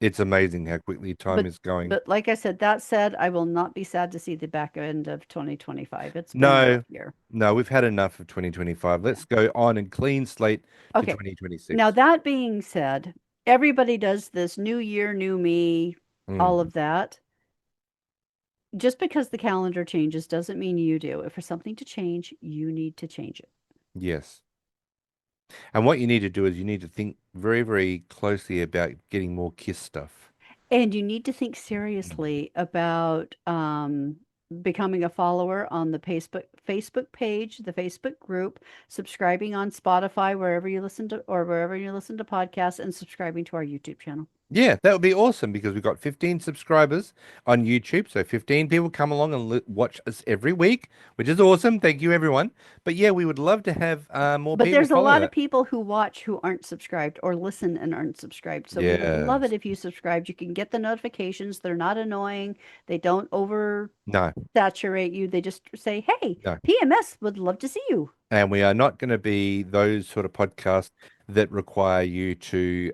Speaker 2: It's amazing how quickly time
Speaker 1: But
Speaker 2: is going.
Speaker 1: but like I said, that said, I will not be sad to see the back end of 2025. It's been a rough
Speaker 2: No,
Speaker 1: year.
Speaker 2: no, we've had enough of 2025.
Speaker 1: Yeah.
Speaker 2: Let's go on and clean slate to
Speaker 1: Okay. Now
Speaker 2: 2026.
Speaker 1: that being said, everybody does this new year, new me, all
Speaker 2: Mm,
Speaker 1: of that. Just because the calendar changes doesn't mean you do. If for something to change, you need to change it.
Speaker 2: yes. And what you need to do is you need to think very, very closely about getting more Kiss stuff.
Speaker 1: And you need to think
Speaker 2: Mm.
Speaker 1: seriously about becoming a follower on the Facebook page, the Facebook group, subscribing on Spotify wherever you listen to podcasts, and subscribing to our YouTube channel.
Speaker 2: Yeah, that would be awesome because we've got 15 subscribers on YouTube. So 15 people come along and watch us every week, which is awesome. Thank you, everyone. But yeah, we would love to have more
Speaker 1: But
Speaker 2: people
Speaker 1: there's a
Speaker 2: follow
Speaker 1: lot of
Speaker 2: that.
Speaker 1: people who watch who aren't subscribed or listen and aren't subscribed. So we would love it
Speaker 2: Yes.
Speaker 1: if you subscribed. You can get the notifications. They're not annoying. They don't
Speaker 2: No,
Speaker 1: oversaturate you. They just say, "Hey,
Speaker 2: no.
Speaker 1: PMS would love to see you."
Speaker 2: And we are not going to be those sort of podcasts that require you to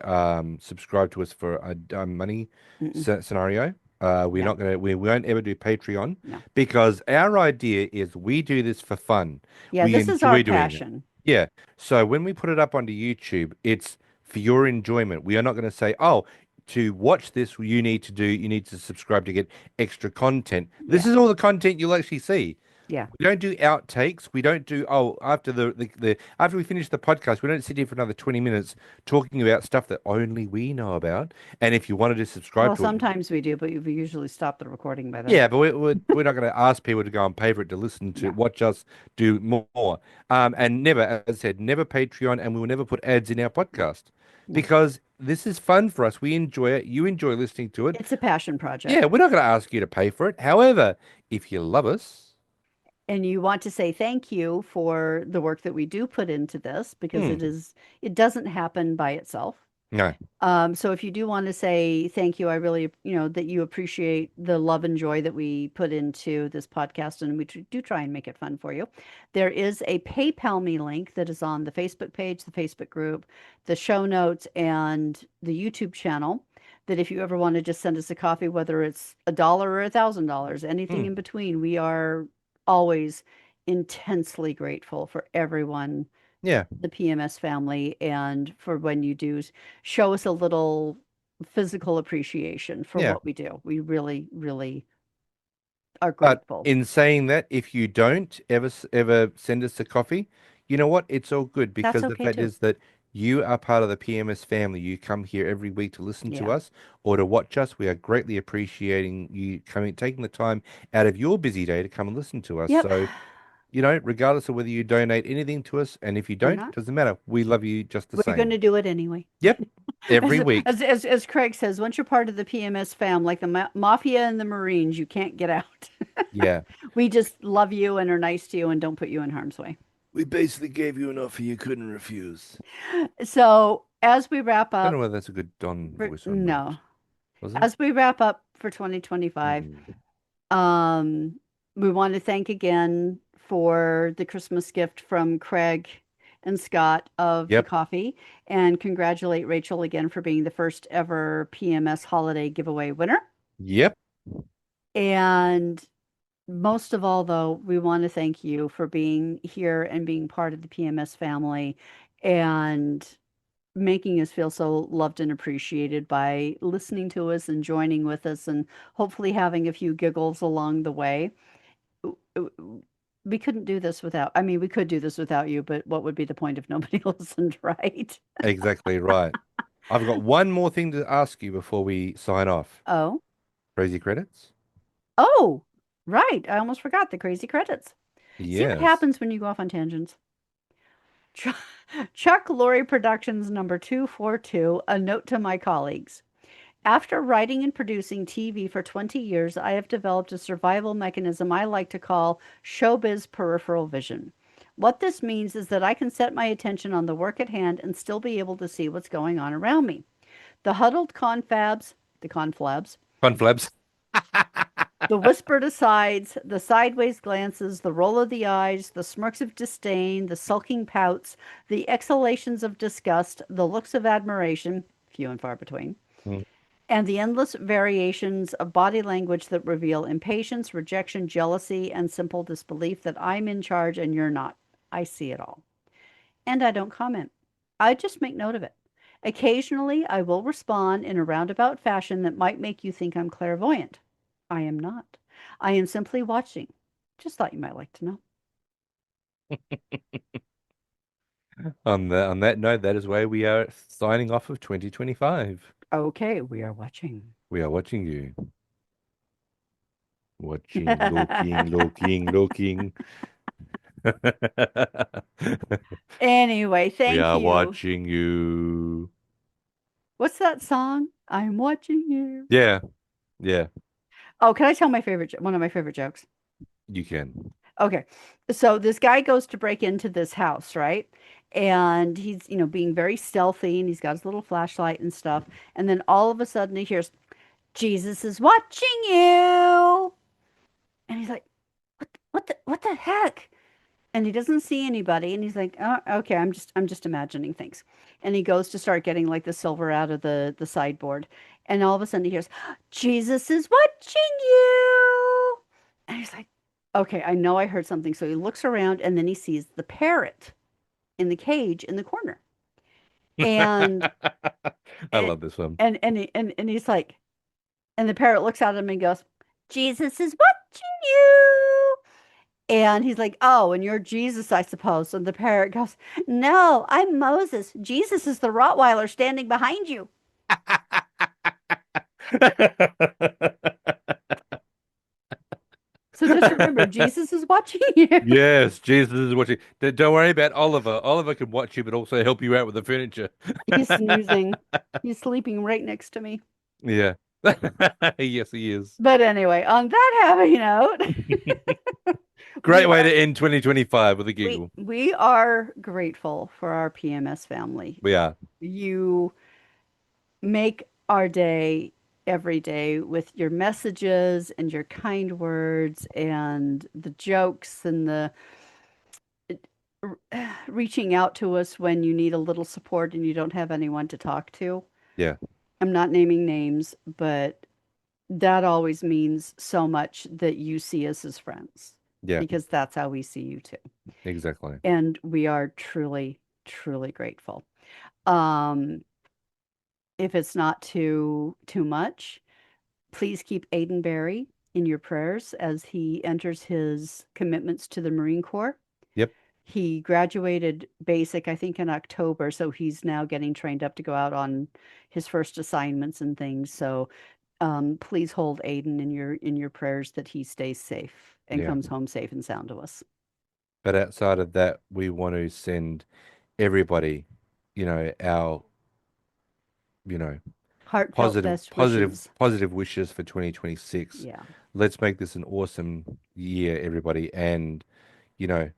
Speaker 2: subscribe to us for a money
Speaker 1: Mm-mm.
Speaker 2: scenario. We're
Speaker 1: Yeah,
Speaker 2: not going to, we won't ever do Patreon
Speaker 1: no.
Speaker 2: because our idea is we do this for fun.
Speaker 1: Yeah,
Speaker 2: We
Speaker 1: this is our
Speaker 2: enjoy doing it.
Speaker 1: passion.
Speaker 2: Yeah. So when we put it up onto YouTube, it's for your enjoyment. We are not going to say, oh, to watch this, you need to subscribe to get extra content. This
Speaker 1: Yeah,
Speaker 2: is all the content you'll actually see.
Speaker 1: yeah.
Speaker 2: We don't do outtakes. We don't do, oh, after after we finish the podcast, we don't sit here for another 20 minutes talking about stuff that only we know about. And if you wanted to subscribe
Speaker 1: Well,
Speaker 2: to it,
Speaker 1: sometimes we do, but we usually stop the recording by then.
Speaker 2: yeah, but we're not going to ask people to go and pay for it to listen to
Speaker 1: No,
Speaker 2: watch us do more. And never, as I said, never Patreon, and we will never put ads in our
Speaker 1: no,
Speaker 2: podcast
Speaker 1: no.
Speaker 2: because this is fun for us. We enjoy it. You enjoy listening to it.
Speaker 1: It's a passion
Speaker 2: Yeah,
Speaker 1: project.
Speaker 2: we're not going to ask you to pay for it. However, if you love us,
Speaker 1: And you want to say thank you for the work that we do put into this because
Speaker 2: hmm,
Speaker 1: it doesn't happen by itself.
Speaker 2: no,
Speaker 1: So if you do want to say thank you, I really, that you appreciate the love and joy that we put into this podcast, and we do try and make it fun for you. There is a PayPal me link that is on the Facebook page, the Facebook group, the show notes, and the YouTube channel. That if you ever want to just send us a coffee, whether it's $1 or $1,000, anything
Speaker 2: hmm,
Speaker 1: in between, we are always intensely grateful for everyone,
Speaker 2: yeah,
Speaker 1: the PMS family, and for when you do show us a little physical appreciation for
Speaker 2: yeah.
Speaker 1: what we do. We really, really are
Speaker 2: But
Speaker 1: grateful.
Speaker 2: in saying that, if you don't ever send us a coffee, you know what? It's all good
Speaker 1: That's
Speaker 2: because the
Speaker 1: okay
Speaker 2: fact
Speaker 1: too.
Speaker 2: is that you are part of the PMS family. You come here every week to listen to
Speaker 1: Yeah.
Speaker 2: us or to watch us. We are greatly appreciating you coming, taking the time out of your busy day to come and listen to us.
Speaker 1: Yep.
Speaker 2: So, regardless of whether you donate anything to us, and if you
Speaker 1: Or
Speaker 2: don't,
Speaker 1: not.
Speaker 2: doesn't matter. We love you just the
Speaker 1: We're going
Speaker 2: same.
Speaker 1: to do it anyway.
Speaker 2: Yep, every
Speaker 1: As,
Speaker 2: week.
Speaker 1: as Craig says, once you're part of the PMS fam, like the mafia and the Marines, you can't get out.
Speaker 2: Yeah.
Speaker 1: We just love you and are nice to you and don't put you in harm's way.
Speaker 2: We basically gave you an offer you couldn't refuse.
Speaker 1: So as we wrap
Speaker 2: Don't know
Speaker 1: up,
Speaker 2: whether that's a good Don voice or
Speaker 1: no,
Speaker 2: not. Was it?
Speaker 1: as we wrap up for 2025,
Speaker 2: Mm.
Speaker 1: Um, we want to thank again for the Christmas gift from Craig and Scott of the
Speaker 2: Yep.
Speaker 1: coffee, and congratulate Rachel again for being the first ever PMS holiday giveaway winner.
Speaker 2: Yep.
Speaker 1: And most of all, though, we want to thank you for being here and being part of the PMS family and making us feel so loved and appreciated by listening to us and joining with us and hopefully having a few giggles along the way. We couldn't do this without, I mean, we could do this without you, but what would be the point if nobody listened, right?
Speaker 2: Exactly right. I've got one more thing to ask you before we sign off.
Speaker 1: Oh,
Speaker 2: Crazy credits?
Speaker 1: oh, right. I almost forgot the crazy credits. See what
Speaker 2: Yes.
Speaker 1: happens when you go off on tangents. Chuck, Chuck Lorre Productions number 242, a note to my colleagues. After writing and producing TV for 20 years, I have developed a survival mechanism I like to call showbiz peripheral vision. What this means is that I can set my attention on the work at hand and still be able to see what's going on around me. The huddled confabs, the conflabs,
Speaker 2: Conflabs.
Speaker 1: the whispered asides, the sideways glances, the roll of the eyes, the smirks of disdain, the sulking pouts, the exhalations of disgust, the looks of admiration, few and far between,
Speaker 2: Mm.
Speaker 1: and the endless variations of body language that reveal impatience, rejection, jealousy, and simple disbelief that I'm in charge and you're not. I see it all. And I don't comment. I just make note of it. Occasionally, I will respond in a roundabout fashion that might make you think I'm clairvoyant. I am not. I am simply watching. Just thought you might like to know.
Speaker 2: On that note, that is where we are signing off of 2025.
Speaker 1: Okay, we are watching.
Speaker 2: We are watching you. Watching, looking, looking, looking.
Speaker 1: Anyway,
Speaker 2: We
Speaker 1: thank
Speaker 2: are
Speaker 1: you.
Speaker 2: watching you.
Speaker 1: What's that song? I'm watching you.
Speaker 2: Yeah, yeah,
Speaker 1: Oh, can I tell my favorite, one of my favorite jokes?
Speaker 2: you can.
Speaker 1: Okay. So this guy goes to break into this house, right? And he's, being very stealthy and he's got his little flashlight and stuff. And then all of a sudden he hears, Jesus is watching you. And he's like, what the heck? And he doesn't see anybody. And he's like, oh, okay, I'm just imagining things. And he goes to start getting like the silver out of the sideboard. And all of a sudden he hears, Jesus is watching you. And he's like, okay, I know I heard something. So he looks around and then he sees the parrot in the cage in the corner. And
Speaker 2: I love this one.
Speaker 1: and he's like, and the parrot looks at him and goes, Jesus is watching you. And he's like, oh, and you're Jesus, I suppose. And the parrot goes, no, I'm Moses. Jesus is the Rottweiler standing behind you. So just remember, Jesus is watching you.
Speaker 2: Yes, Jesus is watching. Don't worry about Oliver. Oliver can watch you, but also help you out with the furniture.
Speaker 1: He's snoozing. He's sleeping right next to me.
Speaker 2: Yeah. Yes, he is.
Speaker 1: But anyway, on that happy note, we
Speaker 2: Great way to end 2025 with a
Speaker 1: we
Speaker 2: giggle.
Speaker 1: we are grateful for our PMS family.
Speaker 2: We are.
Speaker 1: You make our day every day with your messages and your kind words and the jokes and the reaching out to us when you need a little support and you don't have anyone to talk to.
Speaker 2: Yeah.
Speaker 1: I'm not naming names, but that always means so much that you see us as friends
Speaker 2: Yeah,
Speaker 1: because that's how we see you too.
Speaker 2: exactly.
Speaker 1: And we are truly, truly grateful. Um, if it's not too much, please keep Aiden Barry in your prayers as he enters his commitments to the Marine Corps.
Speaker 2: Yep.
Speaker 1: He graduated basic, I think, in October, so he's now getting trained up to go out on his first assignments and things. So please hold Aiden in your prayers that he stays safe and
Speaker 2: Yeah.
Speaker 1: comes home safe and sound to us.
Speaker 2: But outside of that, we want to send everybody, our, you know,
Speaker 1: Heartfelt best wishes.
Speaker 2: positive wishes for 2026.
Speaker 1: Yeah.
Speaker 2: Let's make this an awesome year, everybody, and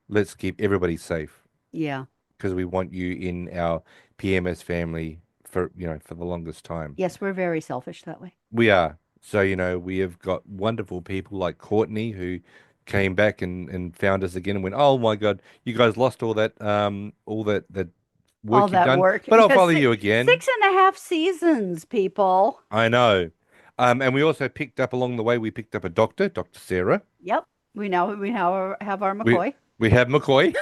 Speaker 2: let's keep everybody safe
Speaker 1: Yeah.
Speaker 2: because we want you in our PMS family for the longest time.
Speaker 1: Yes, we're very selfish that way.
Speaker 2: We are. So, we have got wonderful people like Courtney who came back and found us again and went, "Oh my God, you guys lost all that
Speaker 1: All
Speaker 2: work you've
Speaker 1: that
Speaker 2: done,
Speaker 1: work.
Speaker 2: but I'll
Speaker 1: Yes,
Speaker 2: follow you again."
Speaker 1: 6.5 seasons, people.
Speaker 2: I know. And we also picked up along the way, we picked up a doctor, Dr. Sarah.
Speaker 1: Yep. We now have our
Speaker 2: We
Speaker 1: McCoy,
Speaker 2: we have McCoy.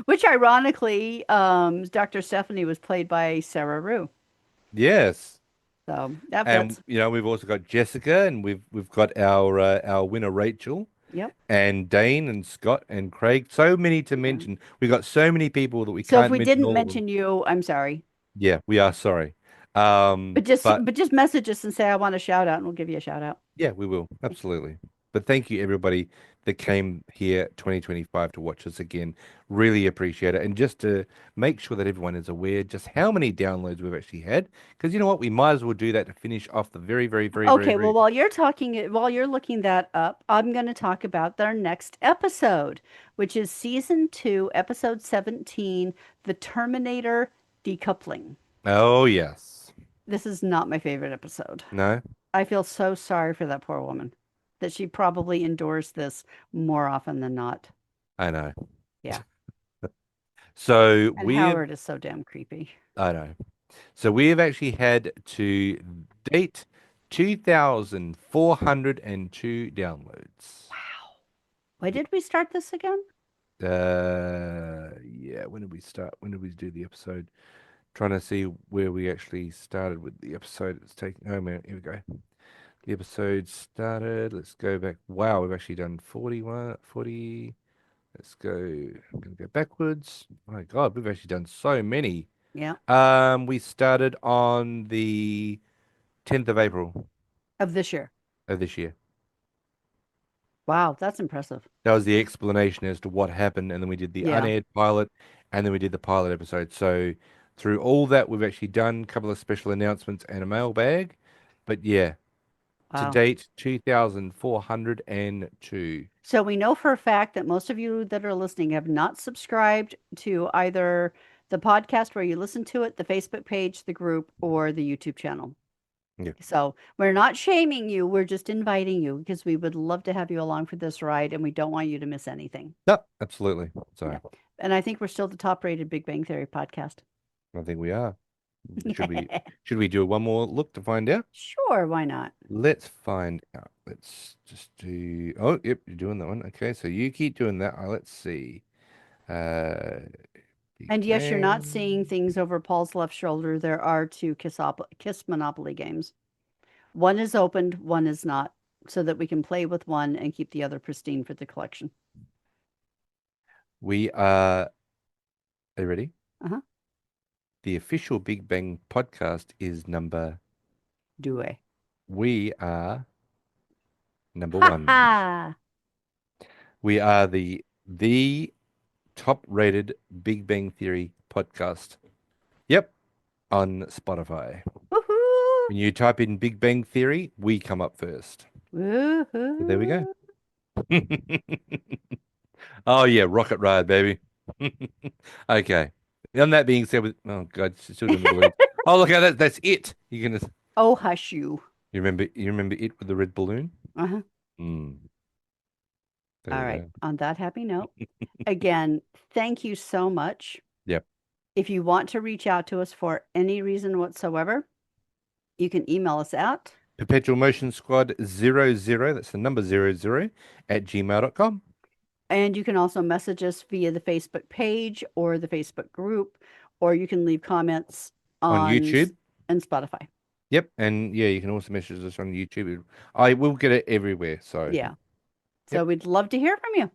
Speaker 1: which ironically, Dr. Stephanie was played by Sarah Rue.
Speaker 2: Yes.
Speaker 1: So that
Speaker 2: And
Speaker 1: that's
Speaker 2: we've also got Jessica and we've got our winner Rachel
Speaker 1: yep.
Speaker 2: and Dane and Scott and Craig. So many to
Speaker 1: Yeah.
Speaker 2: mention. We got so many people that we
Speaker 1: So if
Speaker 2: can't
Speaker 1: we
Speaker 2: mention
Speaker 1: didn't
Speaker 2: all of them.
Speaker 1: mention you, I'm sorry.
Speaker 2: Yeah, we are sorry.
Speaker 1: But just
Speaker 2: But
Speaker 1: but just message us and say I want a shout out and we'll give you a shout out.
Speaker 2: yeah, we will. Absolutely. But thank you everybody that came here 2025 to watch us again. Really appreciate it. And just to make sure that everyone is aware just how many downloads we've actually had. Because you know what? We might as well do that to finish off the very, very, very, very,
Speaker 1: Okay, well
Speaker 2: very.
Speaker 1: while you're looking that up, I'm going to talk about our next episode, which is season 2, episode 17, The Terminator Decoupling.
Speaker 2: Oh, yes.
Speaker 1: This is not my favorite episode.
Speaker 2: No,
Speaker 1: I feel so sorry for that poor woman that she probably endures this more often than not.
Speaker 2: I know.
Speaker 1: Yeah.
Speaker 2: So
Speaker 1: And
Speaker 2: we have,
Speaker 1: Howard is so damn creepy.
Speaker 2: I know. So we have actually had to date 2,402 downloads.
Speaker 1: Wow. Why did we start this again?
Speaker 2: Yeah, when did we start? When did we do the episode? Trying to see where we actually started with the episode. It's taking, oh man, here we go. The episode started. Let's go back. Wow, we've actually done 41, 40. Let's go. I'm gonna go backwards. My God, we've actually done so many.
Speaker 1: Yeah.
Speaker 2: We started on the 10th of April
Speaker 1: Of this year.
Speaker 2: of this year.
Speaker 1: Wow, that's impressive.
Speaker 2: That was the explanation as to what happened, and then we did the
Speaker 1: Yeah.
Speaker 2: unaired pilot, and then we did the pilot episode. So through all that we've actually done, a couple of special announcements and a mailbag. But yeah, to
Speaker 1: Wow.
Speaker 2: date, 2,402.
Speaker 1: So we know for a fact that most of you that are listening have not subscribed to either the podcast where you listen to it, the Facebook page, the group, or the YouTube channel.
Speaker 2: Yeah.
Speaker 1: So we're not shaming you. We're just inviting you because we would love to have you along for this ride and we don't want you to miss anything.
Speaker 2: No, absolutely.
Speaker 1: Yeah.
Speaker 2: So
Speaker 1: And I think we're still the top rated Big Bang Theory podcast.
Speaker 2: I think we are. Should we do one more look to find out?
Speaker 1: Sure, why not?
Speaker 2: Let's find out. Let's just do. Oh, yep, you're doing that one. Okay, so you keep doing that. Let's see. Uh, Big
Speaker 1: And yes, you're not seeing
Speaker 2: Bang.
Speaker 1: things over Paul's left shoulder. There are two Kiss Monopoly games. One is opened, one is not, so that we can play with one and keep the other pristine for the collection.
Speaker 2: We are you ready?
Speaker 1: Uh-huh.
Speaker 2: The official Big Bang podcast is number.
Speaker 1: Do I?
Speaker 2: We are number
Speaker 1: Ha
Speaker 2: one.
Speaker 1: ha!
Speaker 2: We are the top rated Big Bang Theory podcast. Yep, on Spotify.
Speaker 1: Woohoo!
Speaker 2: When you type in Big Bang Theory, we come up first. So there we go.
Speaker 1: Woohoo!
Speaker 2: Oh yeah, rocket ride, baby. Okay. On that being said, with oh god, she's still doing the balloons. Oh look at that, that's it. You can
Speaker 1: Oh, hush you.
Speaker 2: you remember it with the red balloon?
Speaker 1: Uh-huh.
Speaker 2: Mm, there
Speaker 1: All
Speaker 2: you
Speaker 1: right.
Speaker 2: go.
Speaker 1: On that happy note, again, thank you so much.
Speaker 2: Yep.
Speaker 1: If you want to reach out to us for any reason whatsoever, you can email us at,
Speaker 2: Perpetual Motion Squad 00, that's the number 00 at gmail.com.
Speaker 1: and you can also message us via the Facebook page or the Facebook group, or you can leave comments
Speaker 2: On
Speaker 1: on
Speaker 2: YouTube.
Speaker 1: and Spotify.
Speaker 2: Yep. And yeah, you can also message us on YouTube. I will get it everywhere. So
Speaker 1: Yeah. So
Speaker 2: yep,
Speaker 1: we'd love to hear from you.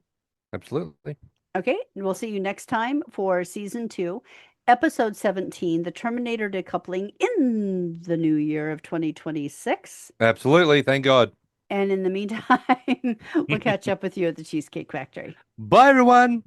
Speaker 2: absolutely.
Speaker 1: Okay. We'll see you next time for season 2, episode 17, The Terminator Decoupling in the new year of 2026.
Speaker 2: Absolutely. Thank God.
Speaker 1: And in the meantime, we'll catch up with you at the Cheesecake Factory.
Speaker 2: Bye, everyone.